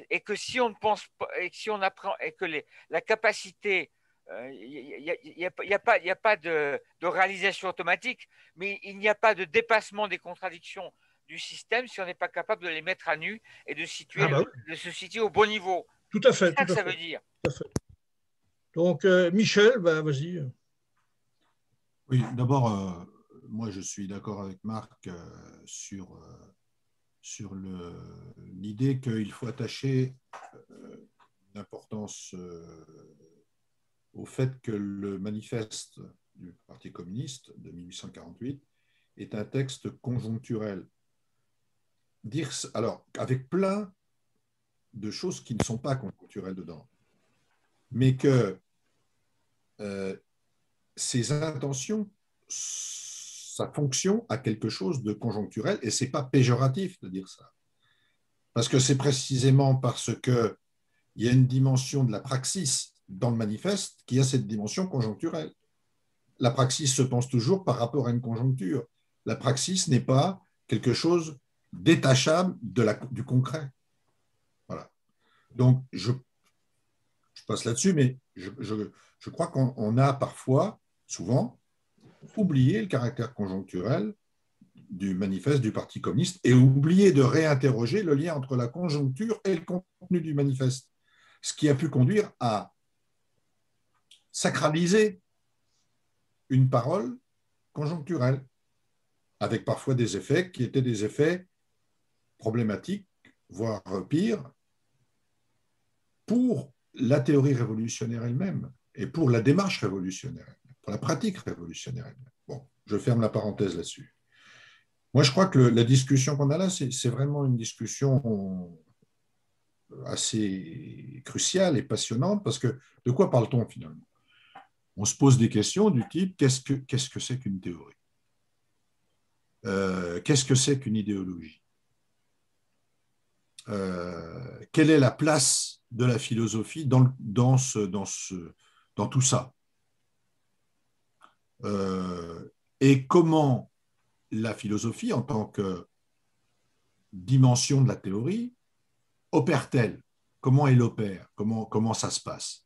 et que si on ne pense pas, et que si on apprend, et que la capacité, il n'y a pas de réalisation automatique, mais il n'y a pas de dépassement des contradictions du système si on n'est pas capable de les mettre à nu et de se situer au bon niveau. Tout à C'est fait, ça tout que à ça fait. veut dire. Tout à fait. Donc, Michel, bah, vas-y. Oui, d'abord, moi je suis d'accord avec Marc sur l'idée qu'il faut attacher une importance au fait que le manifeste du Parti communiste de 1848 est un texte conjoncturel. Alors, avec plein de choses qui ne sont pas conjoncturelles dedans, mais que ses intentions, sa fonction a quelque chose de conjoncturel, et ce n'est pas péjoratif de dire ça. Parce que c'est précisément parce qu'il y a une dimension de la praxis dans le manifeste qui a cette dimension conjoncturelle. La praxis se pense toujours par rapport à une conjoncture. La praxis n'est pas quelque chose détachable du concret. Voilà. Donc, je passe là-dessus, mais je crois qu'on a parfois, souvent, oublié le caractère conjoncturel du manifeste du Parti communiste et oublié de réinterroger le lien entre la conjoncture et le contenu du manifeste, ce qui a pu conduire à sacraliser une parole conjoncturelle, avec parfois des effets qui étaient des effets problématiques, voire pires, pour la théorie révolutionnaire elle-même et pour la démarche révolutionnaire, pour la pratique révolutionnaire elle-même. Bon, je ferme la parenthèse là-dessus. Moi, je crois que la discussion qu'on a là, c'est vraiment une discussion assez cruciale et passionnante, parce que de quoi parle-t-on finalement? On se pose des questions du type, qu'est-ce que c'est qu'une théorie? Qu'est-ce que c'est qu'une idéologie? Quelle est la place de la philosophie dans tout ça? Et comment la philosophie, en tant que dimension de la théorie, opère-t-elle? Comment elle opère? Comment ça se passe?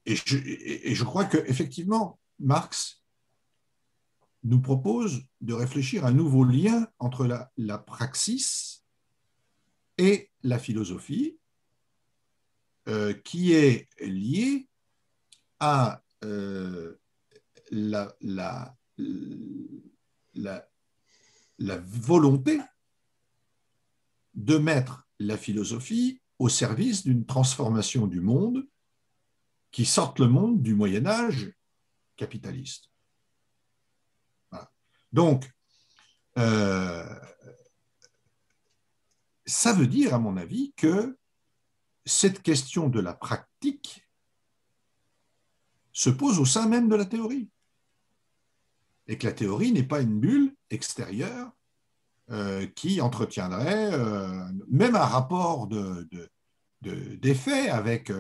Et je crois qu'effectivement, Marx nous propose de réfléchir à un nouveau lien entre la praxis et la philosophie, qui est lié à la volonté de mettre la philosophie au service d'une transformation du monde qui sorte le monde du Moyen-Âge capitaliste. Voilà. Donc, ça veut dire, à mon avis, que cette question de la pratique se pose au sein même de la théorie. Et que la théorie n'est pas une bulle extérieure qui entretiendrait même un rapport d'effet avec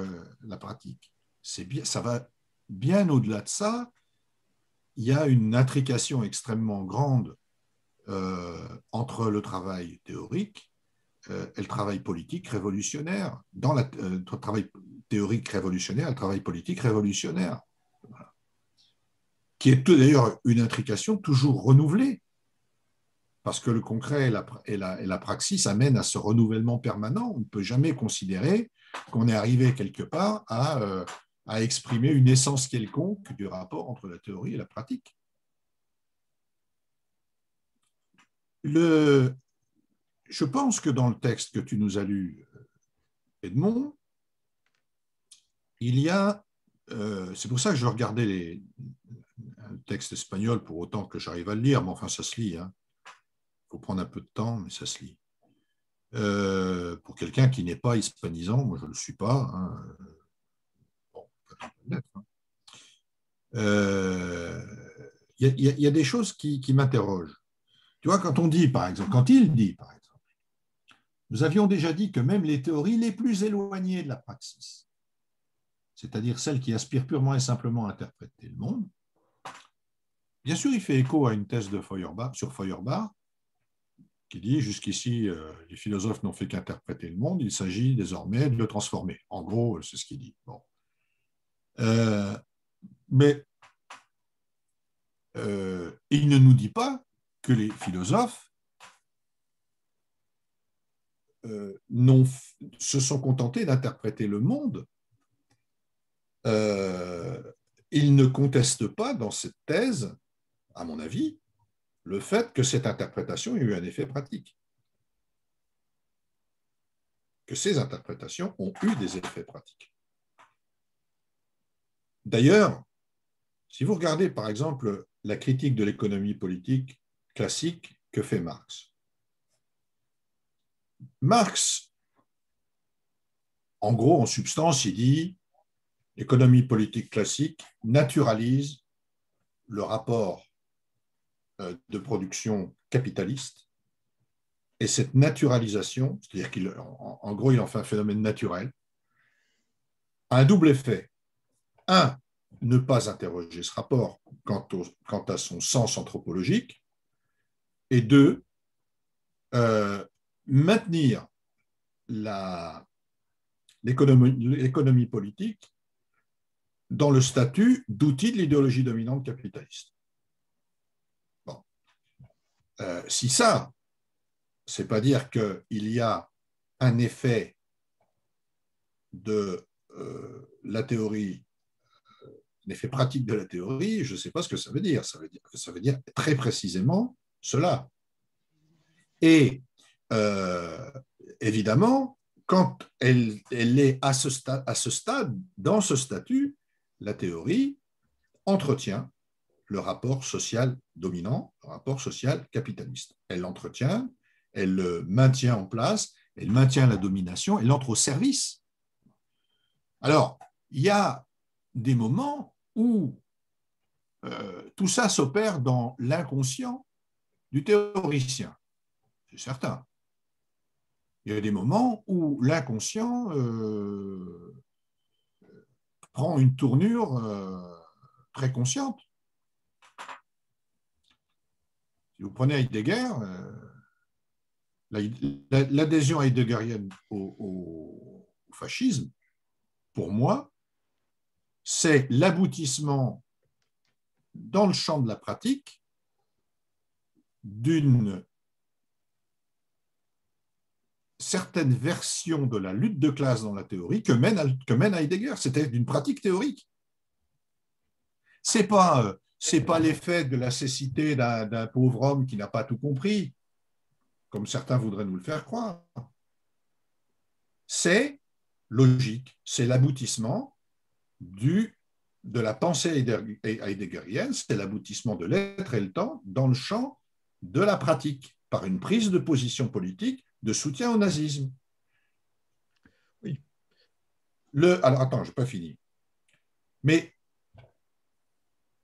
la pratique. Ça va bien au-delà de ça. Il y a une intrication extrêmement grande entre le travail théorique et le travail politique révolutionnaire. Dans le travail théorique révolutionnaire et le travail politique révolutionnaire. Voilà. Qui est d'ailleurs une intrication toujours renouvelée, parce que le concret et la praxis amènent à ce renouvellement permanent. On ne peut jamais considérer qu'on est arrivé quelque part à exprimer une essence quelconque du rapport entre la théorie et la pratique. Je pense que dans le texte que tu nous as lu, Edmond, il y a, c'est pour ça que je regardais un texte espagnol pour autant que j'arrive à le lire, mais enfin ça se lit, hein. Il faut prendre un peu de temps, mais ça se lit. Pour quelqu'un qui n'est pas hispanisant, moi je ne le suis pas, hein. Bon, peut-être, hein. y a des choses qui m'interrogent. Tu vois, quand on dit, par exemple, quand il dit, par exemple, nous avions déjà dit que même les théories les plus éloignées de la praxis, c'est-à-dire celles qui aspirent purement et simplement à interpréter le monde, bien sûr, il fait écho à une thèse de Feuerbach, sur Feuerbach, qui dit jusqu'ici, les philosophes n'ont fait qu'interpréter le monde, il s'agit désormais de le transformer. En gros, c'est ce qu'il dit. Bon. Mais il ne nous dit pas que les philosophes se sont contentés d'interpréter le monde. Il ne conteste pas dans cette thèse, à mon avis, le fait que cette interprétation ait eu un effet pratique. Que ces interprétations ont eu des effets pratiques. D'ailleurs, si vous regardez par exemple la critique de l'économie politique classique que fait Marx, Marx, en gros, en substance, il dit l'économie politique classique naturalise le rapport de production capitaliste, et cette naturalisation, c'est-à-dire qu'en gros, il en fait un phénomène naturel, a un double effet. Un, ne pas interroger ce rapport quant à son sens anthropologique, et deux, maintenir l'économie politique dans le statut d'outil de l'idéologie dominante capitaliste. Bon. Si ça, c'est pas dire qu'il y a un effet de la théorie, un effet pratique de la théorie, je ne sais pas ce que ça veut dire. Ça veut dire très précisément cela. Et évidemment, quand elle est à ce stade, dans ce statut, la théorie entretient le rapport social dominant, le rapport social capitaliste. Elle l'entretient, elle le maintient en place, elle maintient la domination, elle entre au service. Alors, il y a des moments où tout ça s'opère dans l'inconscient du théoricien, c'est certain. Il y a des moments où l'inconscient prend une tournure très consciente. Si vous prenez Heidegger, l'adhésion heideggerienne au fascisme, pour moi, c'est l'aboutissement dans le champ de la pratique d'une certaine version de la lutte de classe dans la théorie que mène Heidegger. C'était d'une pratique théorique. C'est pas l'effet de la cécité d'un pauvre homme qui n'a pas tout compris, comme certains voudraient nous le faire croire. C'est logique, c'est l'aboutissement de la pensée heideggerienne, c'est l'aboutissement de l'être et le temps dans le champ de la pratique, par une prise de position politique de soutien au nazisme. Oui. Alors, attends, je n'ai pas fini. Mais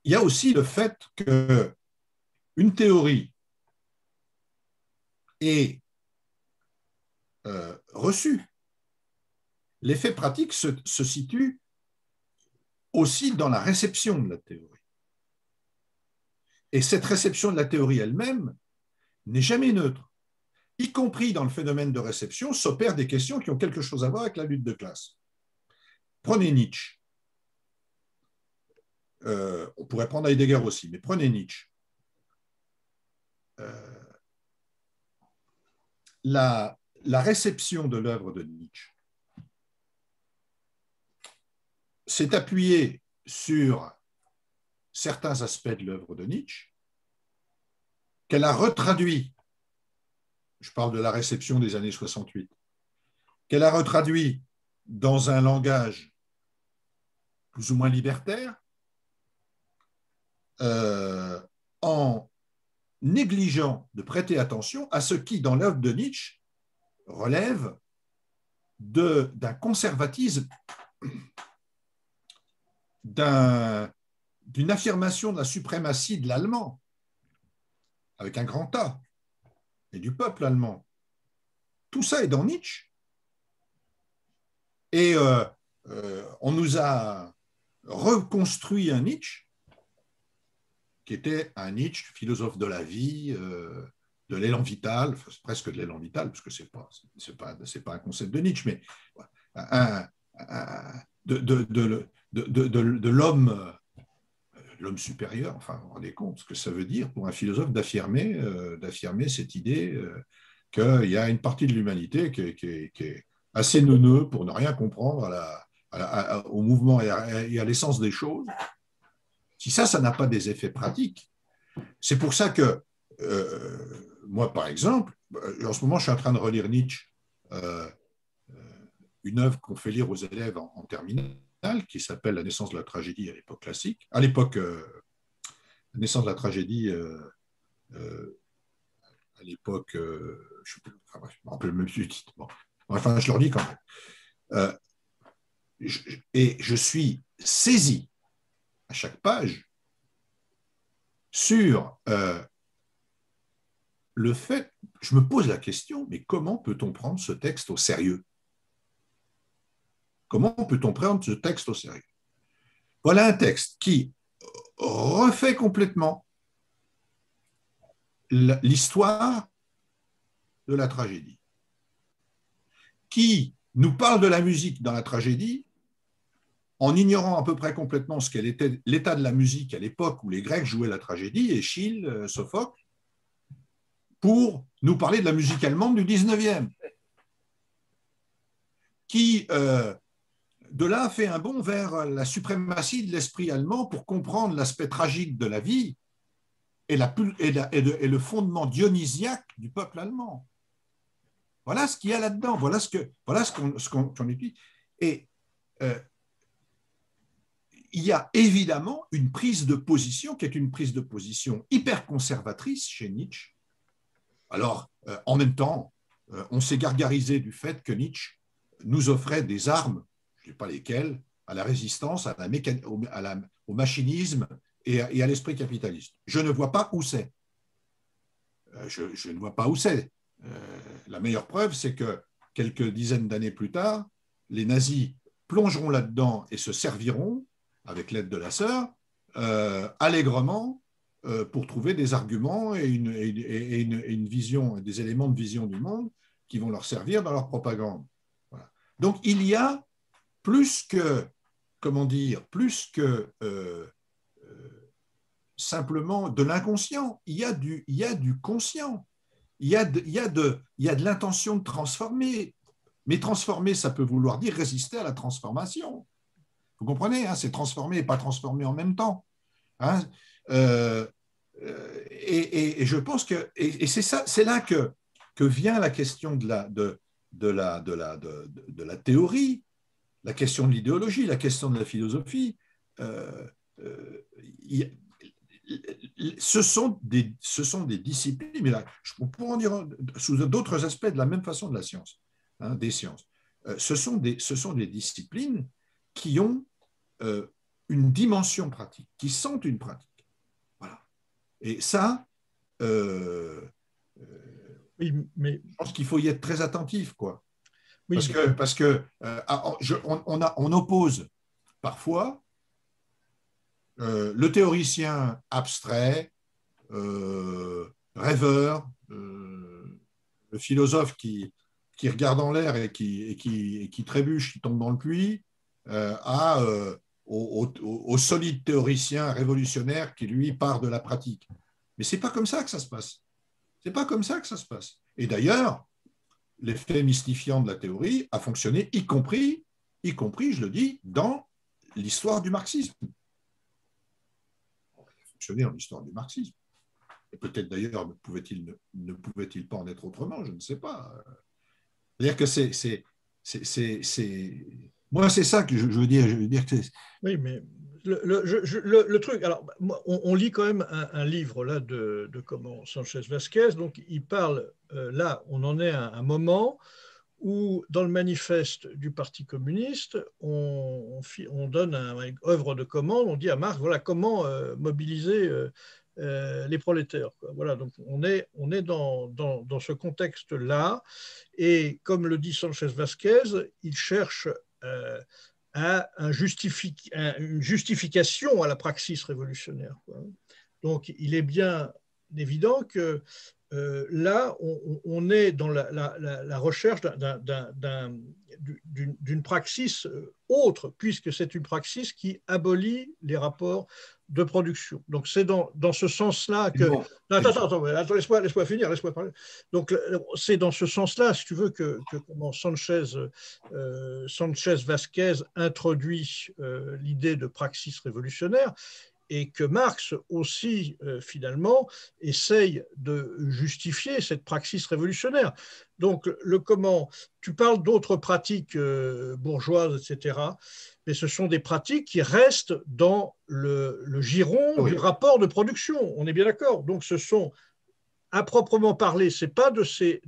il y a aussi le fait qu'une théorie est reçue. L'effet pratique se situe aussi dans la réception de la théorie. Et cette réception de la théorie elle-même n'est jamais neutre. Y compris dans le phénomène de réception, s'opèrent des questions qui ont quelque chose à voir avec la lutte de classe. Prenez Nietzsche. On pourrait prendre Heidegger aussi, mais prenez Nietzsche. La réception de l'œuvre de Nietzsche s'est appuyée sur certains aspects de l'œuvre de Nietzsche qu'elle a retraduit. Je parle de la réception des années 68, qu'elle a retraduit dans un langage plus ou moins libertaire, en négligeant de prêter attention à ce qui, dans l'œuvre de Nietzsche, relève d'un conservatisme, d'un d'une affirmation de la suprématie de l'allemand, avec un grand A, et du peuple allemand. Tout ça est dans Nietzsche. Et on nous a reconstruit un Nietzsche qui était un Nietzsche, philosophe de la vie, de l'élan vital, enfin, presque de l'élan vital, parce que ce n'est pas un concept de Nietzsche, mais de l'homme supérieur. Enfin, vous vous rendez compte ce que ça veut dire pour un philosophe d'affirmer cette idée qu'il y a une partie de l'humanité qui est assez neuneux pour ne rien comprendre au mouvement et à l'essence des choses. Si ça n'a pas des effets pratiques, c'est pour ça que moi, par exemple, en ce moment, je suis en train de relire Nietzsche, une œuvre qu'on fait lire aux élèves en terminale, qui s'appelle La naissance de la tragédie à l'époque classique. À l'époque, La naissance de la tragédie, à l'époque, je ne me rappelle même plus du titre. Bon. Enfin, je leur dis quand même. Et je suis saisi à chaque page sur le fait, je me pose la question, mais comment peut-on prendre ce texte au sérieux? Comment peut-on prendre ce texte au sérieux? Voilà un texte qui refait complètement l'histoire de la tragédie, qui nous parle de la musique dans la tragédie en ignorant à peu près complètement ce qu'elle était l'état de la musique à l'époque où les Grecs jouaient la tragédie, Échille, Sophocle, pour nous parler de la musique allemande du 19e, qui de là fait un bond vers la suprématie de l'esprit allemand pour comprendre l'aspect tragique de la vie et le fondement dionysiaque du peuple allemand. Voilà ce qu'il y a là-dedans, voilà ce qu'on étudie. Et il y a évidemment une prise de position qui est une prise de position hyper conservatrice chez Nietzsche. Alors, en même temps, on s'est gargarisé du fait que Nietzsche nous offrait des armes, je ne sais pas lesquelles, à la résistance, au machinisme et à l'esprit capitaliste. Je ne vois pas où c'est. Je ne vois pas où c'est. La meilleure preuve, c'est que quelques dizaines d'années plus tard, les nazis plongeront là-dedans et se serviront, avec l'aide de la sœur, allègrement pour trouver des arguments et une vision, des éléments de vision du monde qui vont leur servir dans leur propagande. Voilà. Donc il y a plus que, comment dire, plus que simplement de l'inconscient, il y a du conscient, il y a de l'intention de transformer. Mais transformer, ça peut vouloir dire résister à la transformation. Vous comprenez, hein, c'est transformer et pas transformer en même temps. Hein, et je pense que c'est là que vient la question de la théorie, la question de l'idéologie, la question de la philosophie. Ce sont des disciplines, mais là, on pourrait en dire sous d'autres aspects de la même façon de la science, hein, des sciences. Ce sont des disciplines qui ont une dimension pratique, qui sont une pratique. Voilà. Et ça, oui, mais je pense qu'il faut y être très attentif, quoi. Oui, parce que on oppose parfois le théoricien abstrait, rêveur, le philosophe qui regarde en l'air et qui trébuche, qui tombe dans le puits, au solide théoricien révolutionnaire qui, lui, part de la pratique. Mais ce n'est pas comme ça que ça se passe. C'est pas comme ça que ça se passe. Et d'ailleurs, l'effet mystifiant de la théorie a fonctionné, y compris, je le dis, dans l'histoire du marxisme. Il a fonctionné dans l'histoire du marxisme. Et peut-être d'ailleurs ne pouvait-il pas en être autrement, je ne sais pas. C'est-à-dire que moi, c'est ça que je veux dire. Que oui, mais le truc, alors, on lit quand même un livre là de Sanchez Vasquez, donc il parle, là, on en est à un moment où dans le manifeste du Parti communiste, on donne une œuvre de commande, on dit à Marx, voilà comment mobiliser les prolétaires. Voilà, donc on est dans ce contexte-là, et comme le dit Sanchez Vasquez, il cherche à une justification à la praxis révolutionnaire. Donc il est bien évident que là, on est dans la recherche d'une praxis autre, puisque c'est une praxis qui abolit les rapports de production. Donc c'est dans ce sens-là que... Non, attends, laisse-moi finir, laisse-moi parler. Donc c'est dans ce sens-là, si tu veux, que Sanchez Vasquez introduit l'idée de praxis révolutionnaire, et que Marx aussi, finalement, essaye de justifier cette praxis révolutionnaire. Donc, tu parles d'autres pratiques bourgeoises, etc., mais ce sont des pratiques qui restent dans le giron du rapport de production, on est bien d'accord. Donc, ce sont, à proprement parler, ce n'est pas de ces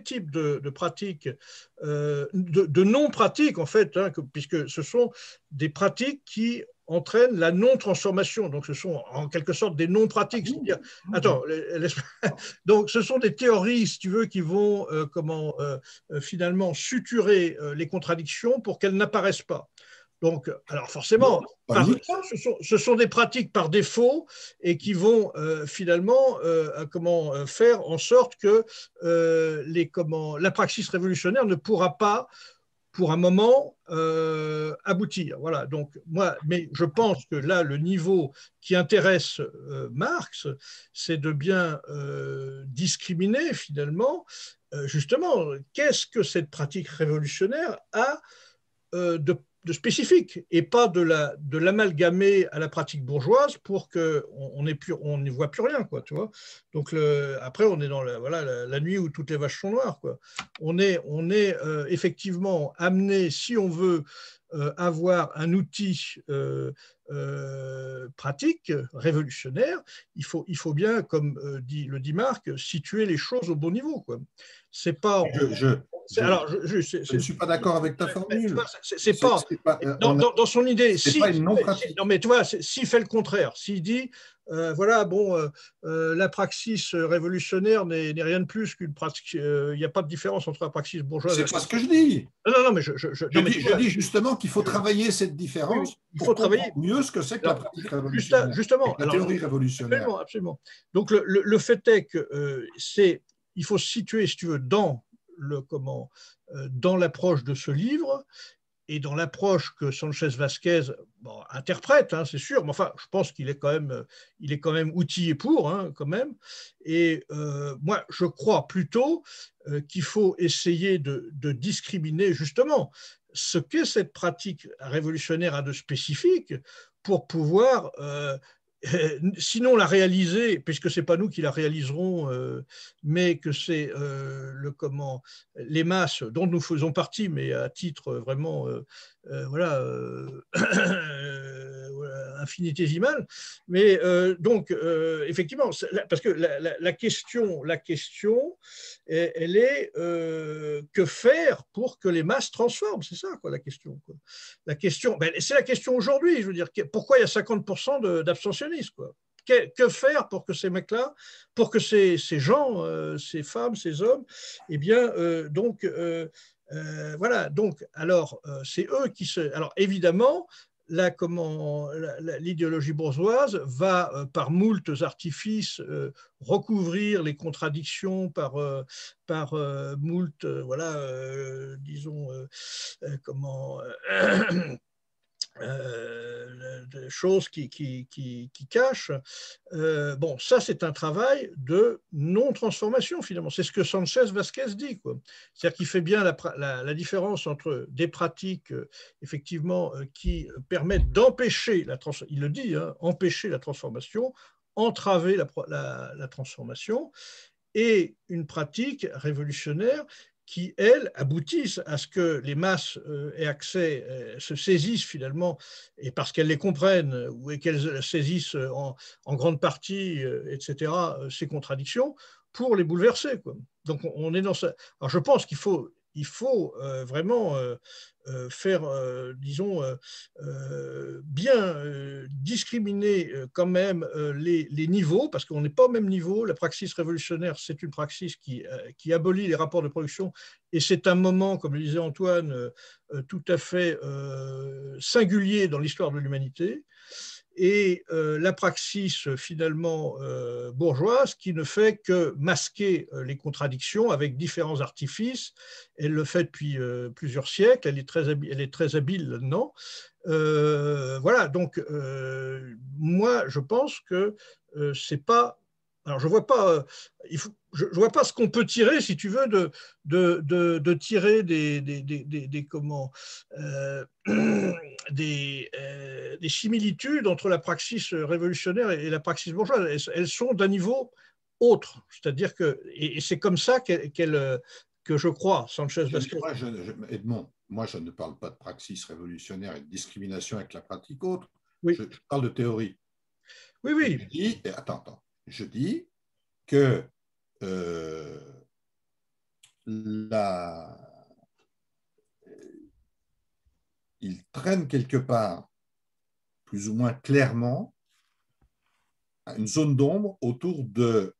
types de pratiques, de non-pratiques, en fait, hein, puisque ce sont des pratiques qui entraînent la non-transformation. Donc, ce sont en quelque sorte des non-pratiques. C'est-à-dire, attends, donc, ce sont des théories, si tu veux, qui vont finalement suturer les contradictions pour qu'elles n'apparaissent pas. Donc, alors forcément, ce sont des pratiques par défaut et qui vont finalement faire en sorte que la praxis révolutionnaire ne pourra pas, pour un moment, aboutir. Voilà. Donc, mais je pense que là, le niveau qui intéresse Marx, c'est de bien discriminer finalement, justement, qu'est-ce que cette pratique révolutionnaire a de spécifique, et pas de l'amalgamer à la pratique bourgeoise pour qu'on n'y voit plus rien, quoi, tu vois. Donc après, on est dans la nuit où toutes les vaches sont noires, quoi. On est effectivement amené, si on veut avoir un outil pratique, révolutionnaire, il faut bien, comme le dit Marc, situer les choses au bon niveau, quoi. C'est pas... Je ne suis pas d'accord avec ta formule. C'est pas dans son idée. C'est pas une non-pratique. Non, mais tu vois, s'il fait le contraire, s'il dit, voilà, bon, la praxis révolutionnaire n'est rien de plus qu'une pratique. Il n'y a pas de différence entre la praxis bourgeoise. C'est pas ce que je dis. Non, mais je dis justement qu'il faut travailler cette différence. Oui, il faut travailler mieux ce que c'est que la pratique révolutionnaire. Justement, la théorie révolutionnaire. Absolument. Donc le fait est que il faut se situer, si tu veux, dans l'approche de ce livre et dans l'approche que Sanchez Vasquez interprète, hein, c'est sûr, mais enfin, je pense qu'il est quand même outillé pour, hein, quand même. Et moi, je crois plutôt qu'il faut essayer de discriminer justement ce qu'est cette pratique révolutionnaire de spécifique pour pouvoir sinon la réaliser, puisque ce n'est pas nous qui la réaliserons, mais que c'est les masses dont nous faisons partie, mais à titre vraiment infinitésimal. Mais donc, effectivement, parce que la question, elle est que faire pour que les masses transforment, c'est ça, quoi, la question. Quoi. La question, c'est la question aujourd'hui, je veux dire, pourquoi il y a 50% d'abstentionnistes, quoi. Que faire pour que ces mecs-là, pour que ces gens, ces femmes, ces hommes, eh bien, voilà, donc, alors, c'est eux qui se... Alors, évidemment, l'idéologie bourgeoise va, par moult artifices, recouvrir les contradictions par moult, disons, des choses qui cachent. Bon, ça, c'est un travail de non-transformation, finalement. C'est ce que Sanchez Vasquez dit, quoi. C'est-à-dire qu'il fait bien la différence entre des pratiques, effectivement, qui permettent d'empêcher, il le dit, hein, empêcher la transformation, entraver la transformation, et une pratique révolutionnaire qui, elles, aboutissent à ce que les masses aient accès, se saisissent finalement, et parce qu'elles les comprennent, ou qu'elles saisissent en grande partie, etc., ces contradictions, pour les bouleverser, quoi. Donc on est dans ça. Alors je pense qu'il faut vraiment faire, disons, bien discriminer quand même les niveaux, parce qu'on n'est pas au même niveau. La praxis révolutionnaire, c'est une praxis qui abolit les rapports de production, et c'est un moment, comme le disait Antoine, tout à fait singulier dans l'histoire de l'humanité. Et la praxis finalement bourgeoise qui ne fait que masquer les contradictions avec différents artifices. Elle le fait depuis plusieurs siècles, elle est très habile là-dedans. Voilà, donc moi je pense que c'est pas. Alors je vois pas, je vois pas ce qu'on peut tirer, si tu veux, de tirer des comment des similitudes entre la praxis révolutionnaire et la praxis bourgeoise. Elles sont d'un niveau autre, c'est-à-dire que et c'est comme ça que je crois, Sanchez Vasquez. Edmond, moi je ne parle pas de praxis révolutionnaire et de discrimination avec la pratique autre. Oui. Je parle de théorie. Oui, oui. Je dis, je dis que il traîne quelque part, plus ou moins clairement, une zone d'ombre autour de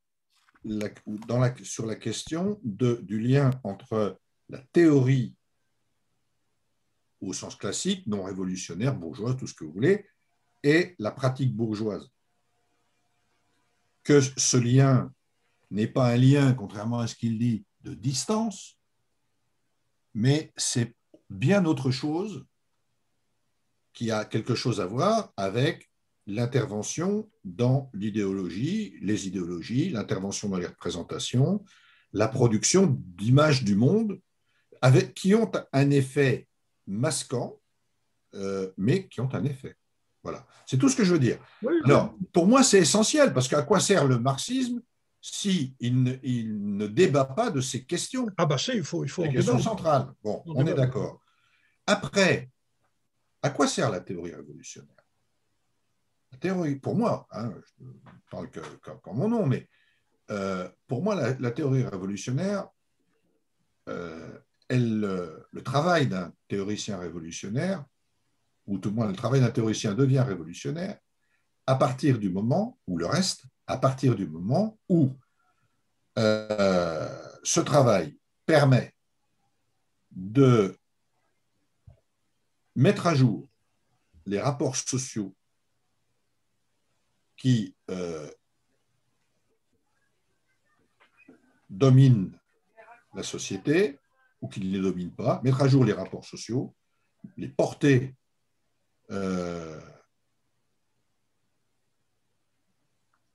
sur la question du lien entre la théorie au sens classique, non révolutionnaire, bourgeoise, tout ce que vous voulez, et la pratique bourgeoise. Que ce lien n'est pas un lien, contrairement à ce qu'il dit, de distance, mais c'est bien autre chose qui a quelque chose à voir avec l'intervention dans l'idéologie, les idéologies, l'intervention dans les représentations, la production d'images du monde qui ont un effet masquant, mais qui ont un effet. Voilà, c'est tout ce que je veux dire. Oui, alors, pour moi, c'est essentiel, parce qu'à quoi sert le marxisme s'il ne débat pas de ces questions? Ah bah il faut les questions centrales. Bon, on est d'accord. Après, à quoi sert la théorie révolutionnaire? La théorie, pour moi, hein, je ne parle qu'en mon nom, mais pour moi, la théorie révolutionnaire, le travail d'un théoricien révolutionnaire, ou tout au moins le travail d'un théoricien devient révolutionnaire, à partir du moment, ou le reste, à partir du moment où ce travail permet de mettre à jour les rapports sociaux qui dominent la société ou qui ne les dominent pas, mettre à jour les rapports sociaux, les porter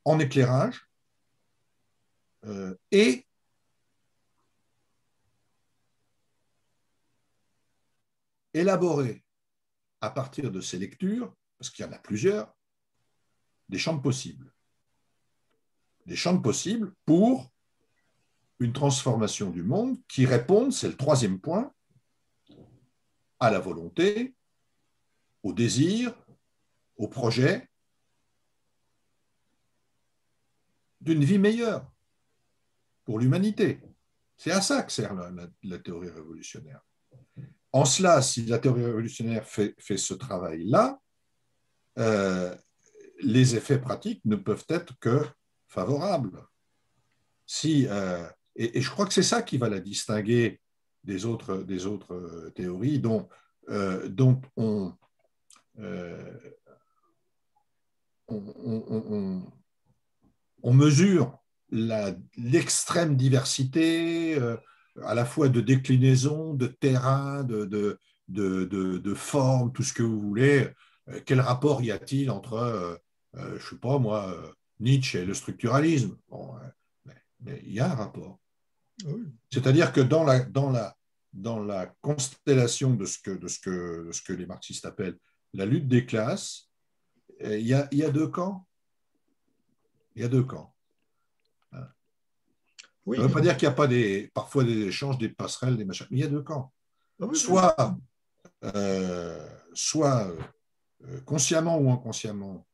en éclairage et élaborer à partir de ces lectures, parce qu'il y en a plusieurs, des champs possibles. Des champs possibles pour une transformation du monde qui répondent, c'est le troisième point, à la volonté, au désir, au projet d'une vie meilleure pour l'humanité. C'est à ça que sert la théorie révolutionnaire. En cela, si la théorie révolutionnaire fait ce travail-là, les effets pratiques ne peuvent être que favorables. Et je crois que c'est ça qui va la distinguer des autres théories dont on mesure l'extrême diversité à la fois de déclinaison, de terrain, de forme, tout ce que vous voulez. Quel rapport y a-t-il entre, je ne sais pas moi, Nietzsche et le structuralisme? Bon, mais il y a un rapport. Oui. C'est-à-dire que dans la constellation de ce que les marxistes appellent la lutte des classes, il y a deux camps. Il y a deux camps. Oui. Ça ne veut pas dire qu'il n'y a pas parfois des échanges, des passerelles, des machins, mais il y a deux camps. Oui, soit consciemment ou inconsciemment,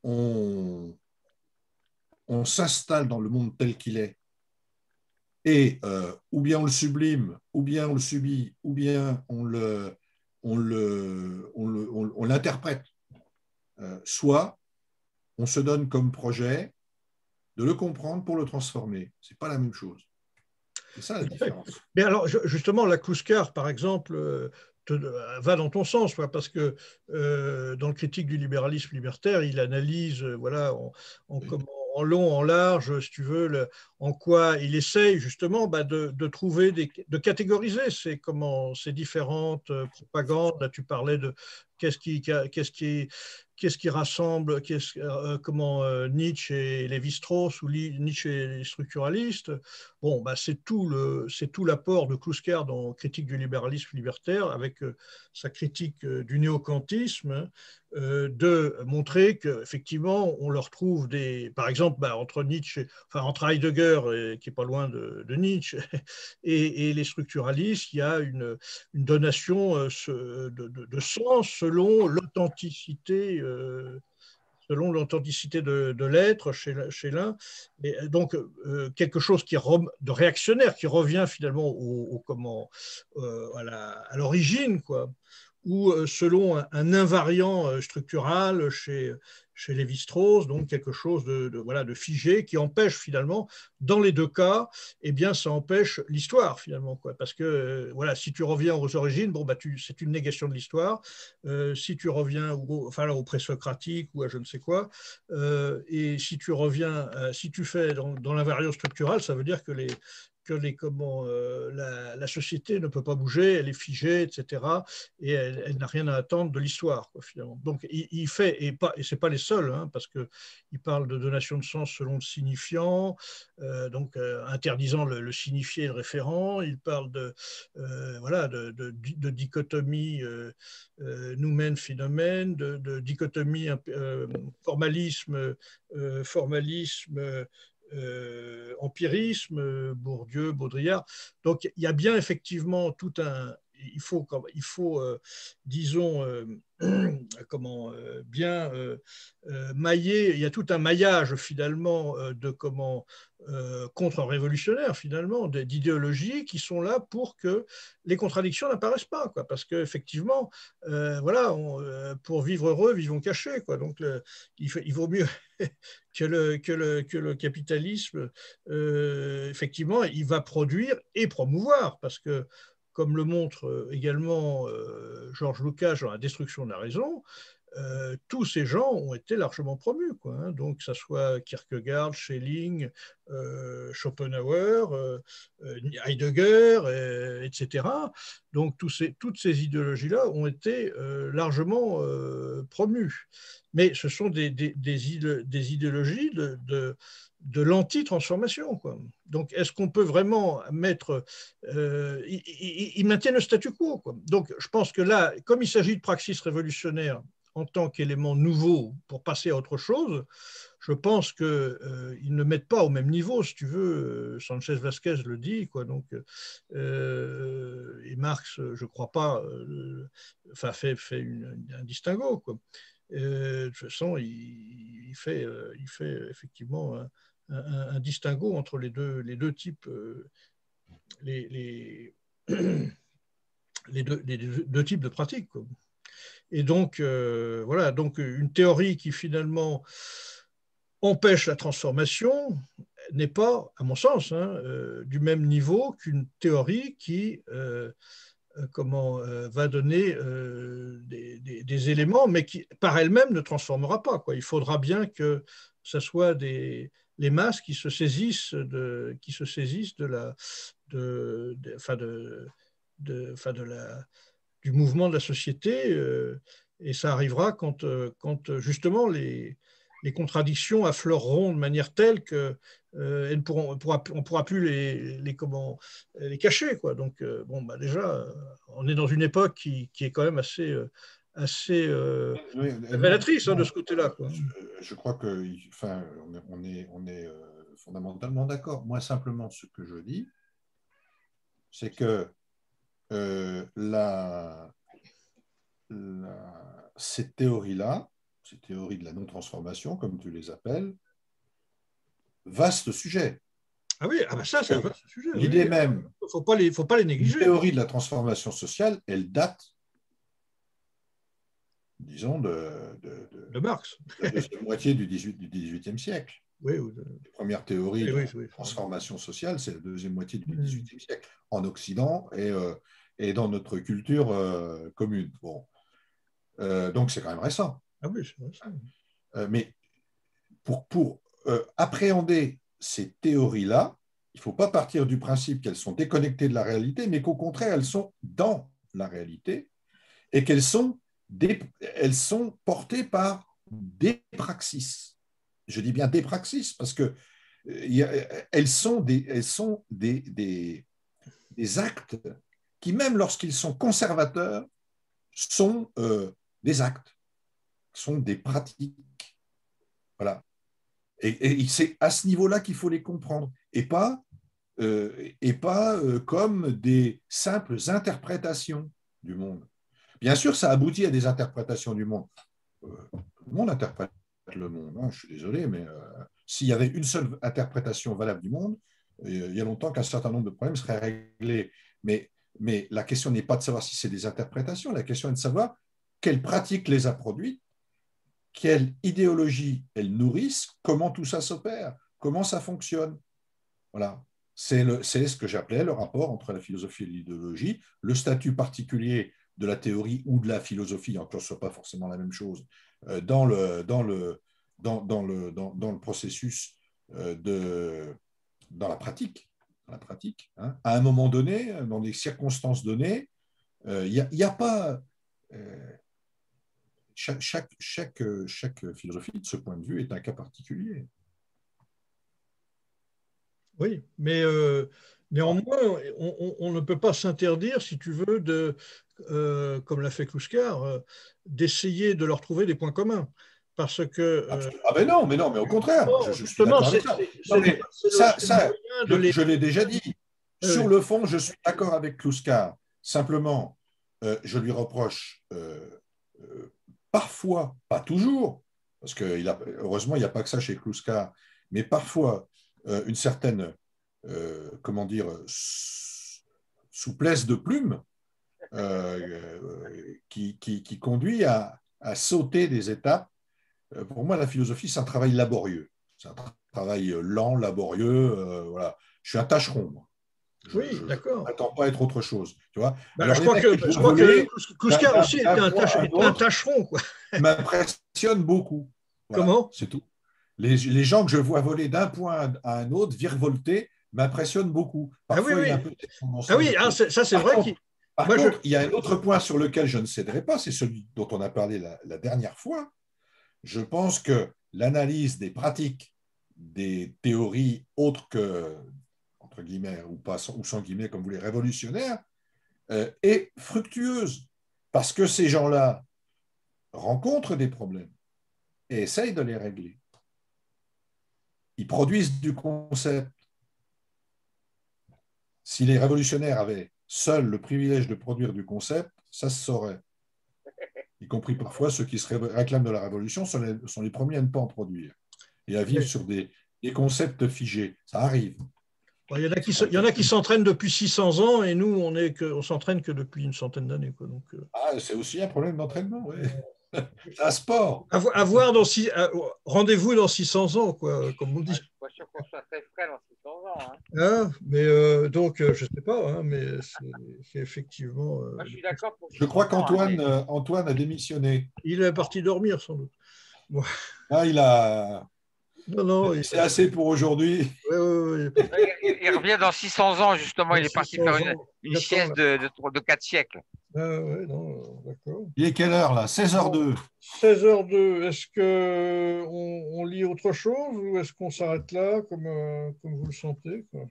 on on s'installe dans le monde tel qu'il est, et ou bien on le sublime, ou bien on le subit, ou bien on l'interprète, soit on se donne comme projet de le comprendre pour le transformer. Ce n'est pas la même chose. C'est ça la différence. Mais alors, justement, la Kluskar, par exemple, va dans ton sens, parce que dans le Critique du libéralisme libertaire, il analyse voilà, Oui. en long, en large, si tu veux, en quoi il essaye justement de trouver, de catégoriser ces différentes propagandes. Là, tu parlais de qu'est-ce qui rassemble, comment Nietzsche et Lévi-Strauss, ou Nietzsche et les structuralistes. Bon, c'est tout l'apport de Kluskar dans Critique du libéralisme libertaire, avec sa critique du néo-kantisme, de montrer qu'effectivement, on leur trouve par exemple, entre Nietzsche, entre Heidegger, qui n'est pas loin de Nietzsche, et les structuralistes, il y a une donation de sens selon l'authenticité de l'être chez l'un. Et donc, quelque chose de réactionnaire qui revient finalement à l'origine, quoi, ou selon un invariant structural chez Lévi-Strauss, donc quelque chose de figé qui empêche finalement, dans les deux cas, eh bien, ça empêche l'histoire finalement, quoi, parce que voilà, si tu reviens aux origines, c'est une négation de l'histoire. Si tu reviens au présocratique ou à je ne sais quoi, et si tu reviens, si tu fais dans l'invariant structural, ça veut dire que la société ne peut pas bouger, elle est figée, etc. Et elle n'a rien à attendre de l'histoire, quoi, finalement. Donc, il fait, et ce n'est pas les seuls, parce qu'il parle de donation de sens selon le signifiant, donc interdisant le signifié et le référent. Il parle de dichotomie noumène-phénomène, de dichotomie formalisme, empirisme, Bourdieu, Baudrillard. Donc il y a bien effectivement il faut disons, bien mailler, il y a tout un maillage finalement contre-révolutionnaires finalement, d'idéologies qui sont là pour que les contradictions n'apparaissent pas, quoi, parce qu'effectivement, pour vivre heureux, vivons cachés, quoi. Donc il vaut mieux que le capitalisme, effectivement, il va produire et promouvoir, parce que, comme le montre également Georges Lukács dans La destruction de la raison, tous ces gens ont été largement promus, quoi, donc que ce soit Kierkegaard, Schelling, Schopenhauer, Heidegger, etc. Donc toutes ces idéologies-là ont été largement promues. Mais ce sont des idéologies de l'anti-transformation, quoi. Donc, est-ce qu'on peut vraiment mettre... ils maintiennent le statu quo, quoi. Donc, je pense que là, comme il s'agit de praxis révolutionnaire en tant qu'élément nouveau pour passer à autre chose, je pense qu'ils ne mettent pas au même niveau, si tu veux. Sanchez Vasquez le dit, quoi. Donc, et Marx, je ne crois pas, fait un distinguo, quoi. De toute façon, il fait effectivement un distinguo entre les deux types, les deux types de pratiques, quoi. Et donc, voilà, donc une théorie qui finalement empêche la transformation n'est pas, à mon sens, du même niveau qu'une théorie qui va donner des éléments, mais qui par elle-même ne transformera pas, quoi. Il faudra bien que ce soit les masses qui se saisissent du mouvement de la société, et ça arrivera quand justement les contradictions affleureront de manière telle que on pourra plus les cacher, quoi. Donc déjà, on est dans une époque qui est quand même assez révélatrice, de ce côté-là, quoi. Je crois que, enfin, on est fondamentalement d'accord. Moi, simplement, ce que je dis, c'est que ces théories-là, ces théories de la non-transformation, comme tu les appelles, vaste sujet. Ah oui, ah ben ça, c'est un vaste sujet. L'idée Oui. même, Faut pas les négliger. la théorie de la transformation sociale, elle date, disons, De Marx. la deuxième moitié du XVIIIe siècle. Oui, Les premières théories de oui. transformation sociale, c'est la deuxième moitié du XVIIIe siècle, en Occident et dans notre culture commune. Bon. Donc, c'est quand même récent. Ah oui, c'est récent. Mais pour appréhender ces théories-là, il ne faut pas partir du principe qu'elles sont déconnectées de la réalité, mais qu'au contraire, elles sont dans la réalité et qu'elles sont, elles sont portées par des praxis. Je dis bien des praxis parce que elles sont des actes qui, même lorsqu'ils sont conservateurs, sont des actes, sont des pratiques. Voilà. Et c'est à ce niveau-là qu'il faut les comprendre, et pas comme des simples interprétations du monde. Bien sûr, ça aboutit à des interprétations du monde. Tout le monde interprète le monde, hein, je suis désolé, mais s'il y avait une seule interprétation valable du monde, il y a longtemps qu'un certain nombre de problèmes seraient réglés. Mais la question n'est pas de savoir si c'est des interprétations, la question est de savoir quelle pratique les a produites, quelle idéologie elles nourrissent, comment tout ça s'opère, comment ça fonctionne. Voilà. C'est ce que j'appelais le rapport entre la philosophie et l'idéologie, le statut particulier de la théorie ou de la philosophie, encore ce n'est pas forcément la même chose, dans le processus dans la pratique. Hein. À un moment donné, dans des circonstances données, il n'y a pas... Chaque philosophie, de ce point de vue, est un cas particulier. Oui, mais néanmoins, on ne peut pas s'interdire, si tu veux, comme l'a fait Kluskar, d'essayer de leur trouver des points communs. Parce que. Mais au contraire, je suis d'accord avec ça. Je l'ai déjà dit. Sur le fond, je suis d'accord avec Kluskar. Simplement, je lui reproche parfois, pas toujours, parce que heureusement, il n'y a pas que ça chez Kluskar, mais parfois une certaine, souplesse de plume qui conduit à sauter des étapes. Pour moi, la philosophie, c'est un travail laborieux. C'est un travail lent, laborieux. Voilà. Je suis un tâcheron, moi. D'accord. Je n'attends pas être autre chose. Tu vois. Alors, je crois que Kluskar aussi était un tâcheron. M'impressionne beaucoup. Voilà, comment c'est tout. Les gens que je vois voler d'un point à un autre, virevolter, m'impressionnent beaucoup. Parfois, il y a un peu de ça c'est vrai. Par contre, il y a un autre point sur lequel je ne céderai pas, c'est celui dont on a parlé la dernière fois. Je pense que l'analyse des pratiques, des théories autres que, entre guillemets, ou sans guillemets, comme vous les révolutionnaires, est fructueuse. Parce que ces gens-là rencontrent des problèmes et essayent de les régler. Ils produisent du concept. Si les révolutionnaires avaient seuls le privilège de produire du concept, ça se saurait. Y compris parfois ceux qui se réclament de la révolution sont les premiers à ne pas en produire et à vivre sur des concepts figés. Ça arrive. Il y en a qui s'entraînent depuis 600 ans et nous, on s'entraîne que depuis une centaine d'années. C'est aussi un problème d'entraînement, oui. C'est un sport. Rendez-vous dans 600 ans, quoi, comme on dit. Je ne suis pas sûr qu'on soit très frais dans 600 ans. Mais donc, je ne sais pas, hein, mais c'est effectivement. Moi, je suis d'accord pour. Je crois qu'Antoine a démissionné. Il est parti dormir, sans doute. Bon. Il a. Non, c'est assez pour aujourd'hui. Oui. Il revient dans 600 ans, justement. Il est parti faire une sieste de 4 siècles. Non, d'accord. Il est quelle heure, là? 16h02. 16h02. Est-ce qu'on lit autre chose ou est-ce qu'on s'arrête là, comme vous le sentez, quoi?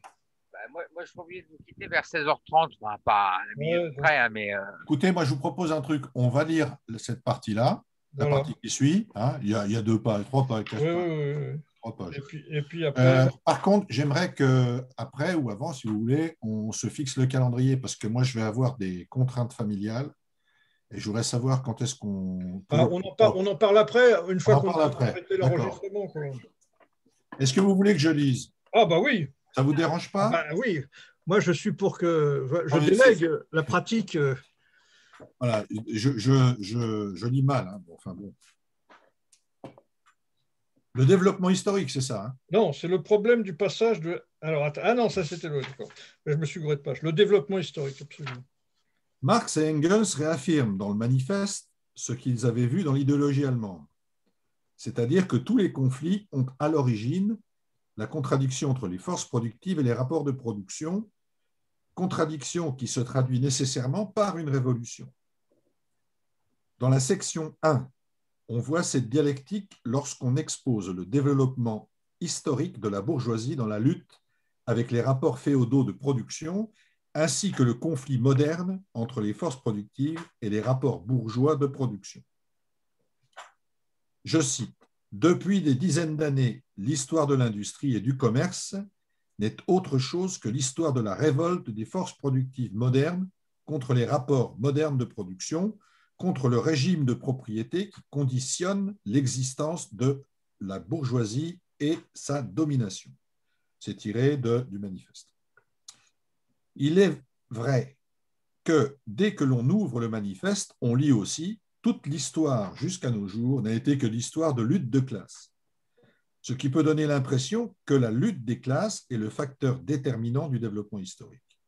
Moi, je suis obligé de vous quitter vers 16h30. Pas à la minute près, hein, mais. Écoutez, moi, je vous propose un truc. On va lire cette partie-là, la partie qui suit. Hein. Il y a 2 pages, 3 pages, 4 pages. Oui. 3 pages. Et puis après. Par contre, j'aimerais qu'après ou avant, si vous voulez, on se fixe le calendrier parce que moi, je vais avoir des contraintes familiales et je voudrais savoir quand est-ce qu'on. On en parle après, une fois qu'on a arrêté l'enregistrement. Est-ce que vous voulez que je lise? Ah bah oui, Ça ne vous dérange pas? bah oui. Moi, je suis pour que je Non, mais délègue la pratique. voilà, je lis mal. Hein. Bon, enfin, bon. Le développement historique, c'est ça, hein? Non, c'est le problème du passage de. Alors, attends. Ah non, ça c'était le. D'accord. Je me suis gouré de page. Le développement historique, absolument. Marx et Engels réaffirment dans le manifeste ce qu'ils avaient vu dans l'idéologie allemande, c'est-à-dire que tous les conflits ont à l'origine la contradiction entre les forces productives et les rapports de production, contradiction qui se traduit nécessairement par une révolution. Dans la section 1, on voit cette dialectique lorsqu'on expose le développement historique de la bourgeoisie dans la lutte avec les rapports féodaux de production, ainsi que le conflit moderne entre les forces productives et les rapports bourgeois de production. Je cite, « Depuis des dizaines d'années, l'histoire de l'industrie et du commerce n'est autre chose que l'histoire de la révolte des forces productives modernes contre les rapports modernes de production, contre le régime de propriété qui conditionne l'existence de la bourgeoisie et sa domination. » C'est tiré du manifeste. Il est vrai que dès que l'on ouvre le manifeste, on lit aussi « Toute l'histoire jusqu'à nos jours n'a été que l'histoire de lutte de classe », ce qui peut donner l'impression que la lutte des classes est le facteur déterminant du développement historique.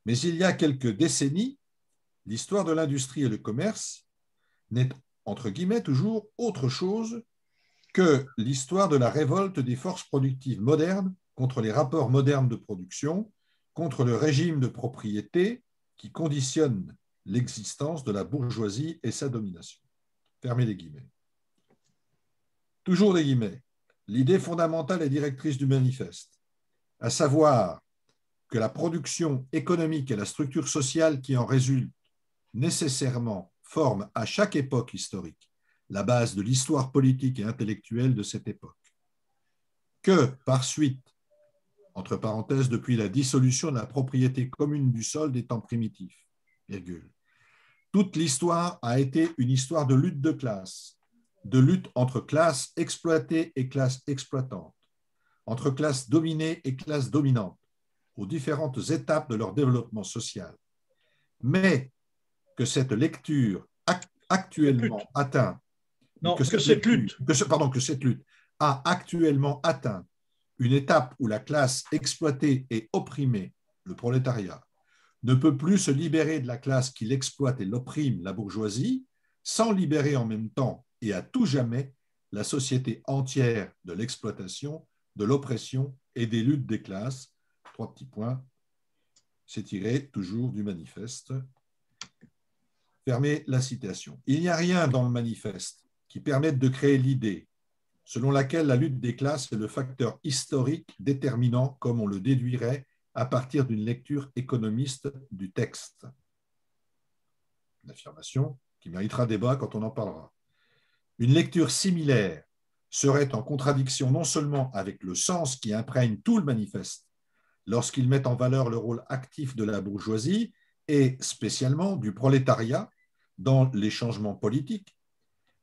Mais il y a quelques décennies, l'histoire de l'industrie et le commerce n'est, entre guillemets, toujours autre chose que l'histoire de la révolte des forces productives modernes contre les rapports modernes de production, contre le régime de propriété qui conditionne l'existence de la bourgeoisie et sa domination. Fermez les guillemets. Toujours des guillemets. L'idée fondamentale et directrice du manifeste, à savoir que la production économique et la structure sociale qui en résulte nécessairement forment à chaque époque historique la base de l'histoire politique et intellectuelle de cette époque. Que, par suite, entre parenthèses, depuis la dissolution de la propriété commune du sol des temps primitifs, virgule, toute l'histoire a été une histoire de lutte de classe, de lutte entre classes exploitées et classes exploitantes, entre classes dominées et classes dominantes, aux différentes étapes de leur développement social. Mais que cette lecture actuellement atteint, non, que cette lutte a actuellement atteint une étape où la classe exploitée et opprimée, le prolétariat, ne peut plus se libérer de la classe qui l'exploite et l'opprime, la bourgeoisie, sans libérer en même temps et à tout jamais la société entière de l'exploitation, de l'oppression et des luttes des classes. 3 petits points. C'est tiré toujours du manifeste. Fermez la citation. Il n'y a rien dans le manifeste qui permette de créer l'idée selon laquelle la lutte des classes est le facteur historique déterminant, comme on le déduirait à partir d'une lecture économiste du texte. Une affirmation qui méritera débat quand on en parlera. Une lecture similaire serait en contradiction non seulement avec le sens qui imprègne tout le manifeste lorsqu'il met en valeur le rôle actif de la bourgeoisie et spécialement du prolétariat dans les changements politiques,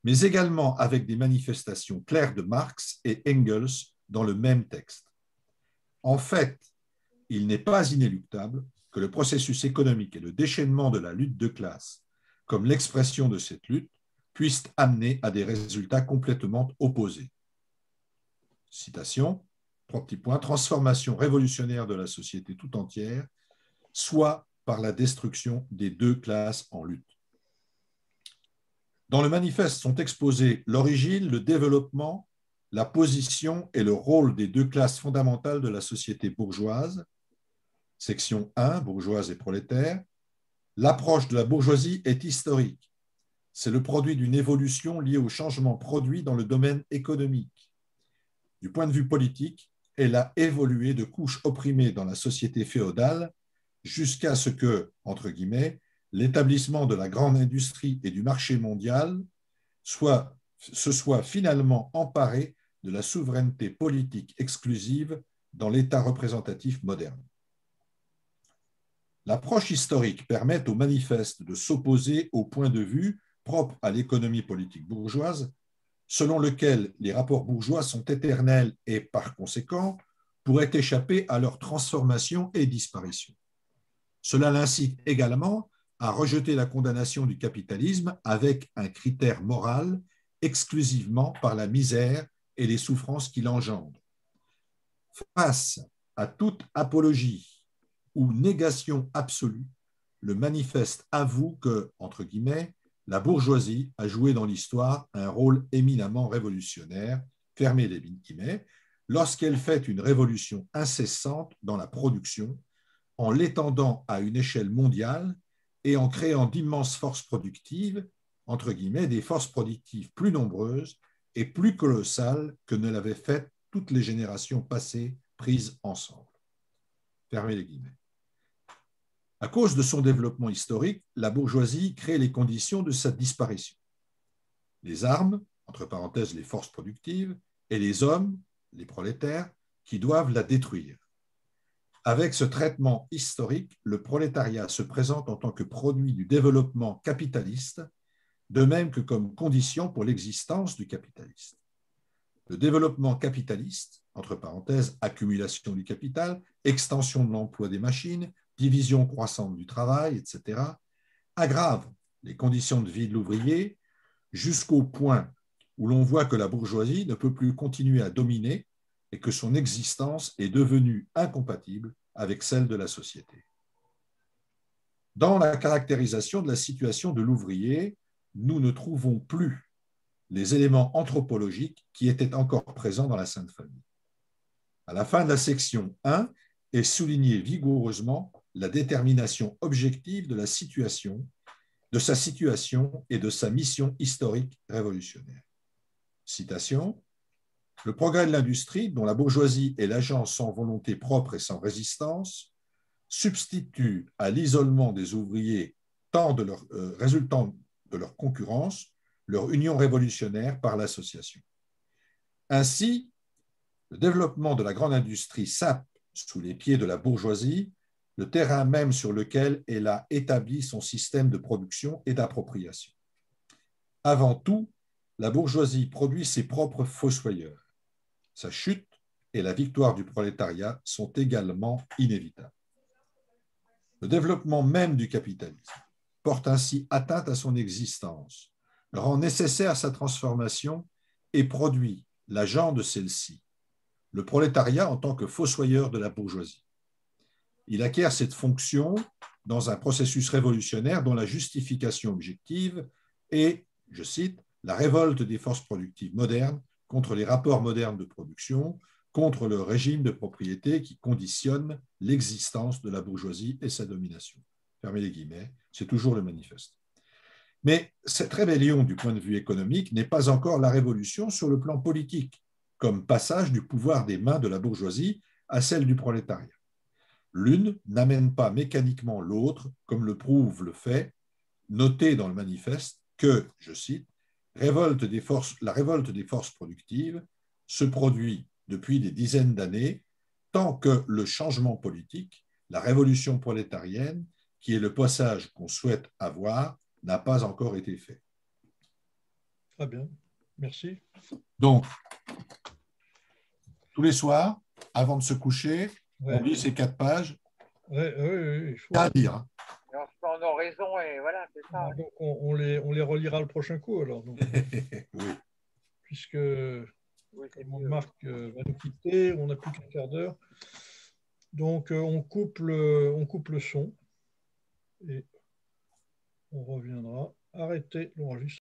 mais également avec des manifestations claires de Marx et Engels dans le même texte. En fait, il n'est pas inéluctable que le processus économique et le déchaînement de la lutte de classe, comme l'expression de cette lutte, puissent amener à des résultats complètement opposés. Citation, 3 petits points, transformation révolutionnaire de la société tout entière, soit par la destruction des deux classes en lutte. Dans le manifeste sont exposés l'origine, le développement, la position et le rôle des deux classes fondamentales de la société bourgeoise. Section 1, bourgeoise et prolétaire. L'approche de la bourgeoisie est historique. C'est le produit d'une évolution liée aux changements produits dans le domaine économique. Du point de vue politique, elle a évolué de couches opprimées dans la société féodale jusqu'à ce que, entre guillemets, l'établissement de la grande industrie et du marché mondial se soit finalement emparé de la souveraineté politique exclusive dans l'État représentatif moderne. L'approche historique permet au manifeste de s'opposer au point de vue propre à l'économie politique bourgeoise, selon lequel les rapports bourgeois sont éternels et, par conséquent, pourraient échapper à leur transformation et disparition. Cela l'incite également à rejeter la condamnation du capitalisme avec un critère moral exclusivement par la misère et les souffrances qu'il engendre. Face à toute apologie ou négation absolue, le manifeste avoue que, entre guillemets, la bourgeoisie a joué dans l'histoire un rôle éminemment révolutionnaire, fermez les guillemets, lorsqu'elle fait une révolution incessante dans la production, en l'étendant à une échelle mondiale et en créant d'immenses forces productives, entre guillemets, des forces productives plus nombreuses et plus colossales que ne l'avaient fait toutes les générations passées prises ensemble. Fermez les guillemets. À cause de son développement historique, la bourgeoisie crée les conditions de sa disparition. Les armes, entre parenthèses les forces productives, et les hommes, les prolétaires, qui doivent la détruire. Avec ce traitement historique, le prolétariat se présente en tant que produit du développement capitaliste, de même que comme condition pour l'existence du capitaliste. Le développement capitaliste, entre parenthèses, accumulation du capital, extension de l'emploi des machines, division croissante du travail, etc., aggrave les conditions de vie de l'ouvrier jusqu'au point où l'on voit que la bourgeoisie ne peut plus continuer à dominer et que son existence est devenue incompatible avec celle de la société. Dans la caractérisation de la situation de l'ouvrier, nous ne trouvons plus les éléments anthropologiques qui étaient encore présents dans la Sainte Famille. À la fin de la section 1 est soulignée vigoureusement la détermination objective de sa situation et de sa mission historique révolutionnaire. Citation : « Le progrès de l'industrie, dont la bourgeoisie est l'agent sans volonté propre et sans résistance, substitue à l'isolement des ouvriers résultant de leur concurrence leur union révolutionnaire par l'association. Ainsi, le développement de la grande industrie sape sous les pieds de la bourgeoisie le terrain même sur lequel elle a établi son système de production et d'appropriation. Avant tout, la bourgeoisie produit ses propres fossoyeurs. Sa chute et la victoire du prolétariat sont également inévitables. Le développement même du capitalisme porte ainsi atteinte à son existence, rend nécessaire sa transformation et produit l'agent de celle-ci, le prolétariat en tant que fossoyeur de la bourgeoisie. Il acquiert cette fonction dans un processus révolutionnaire dont la justification objective est, je cite, la révolte des forces productives modernes contre les rapports modernes de production, contre le régime de propriété qui conditionne l'existence de la bourgeoisie et sa domination. Fermez les guillemets, c'est toujours le manifeste. Mais cette rébellion du point de vue économique n'est pas encore la révolution sur le plan politique, comme passage du pouvoir des mains de la bourgeoisie à celle du prolétariat. L'une n'amène pas mécaniquement l'autre, comme le prouve le fait, noté dans le manifeste, que, je cite, la révolte des forces productives se produit depuis des dizaines d'années tant que le changement politique, la révolution prolétarienne, qui est le passage qu'on souhaite avoir, n'a pas encore été fait. Très bien, merci. Donc, tous les soirs, avant de se coucher, Ouais. on lit ces 4 pages. Oui, À lire. Hein. Et on se met en oraison et voilà, c'est ça. Donc on les relira le prochain coup alors. Donc, oui. Puisque Oui, Marc va nous quitter, on n'a plus qu'un quart d'heure. Donc on coupe le son et on reviendra. Arrêtez l'enregistrement.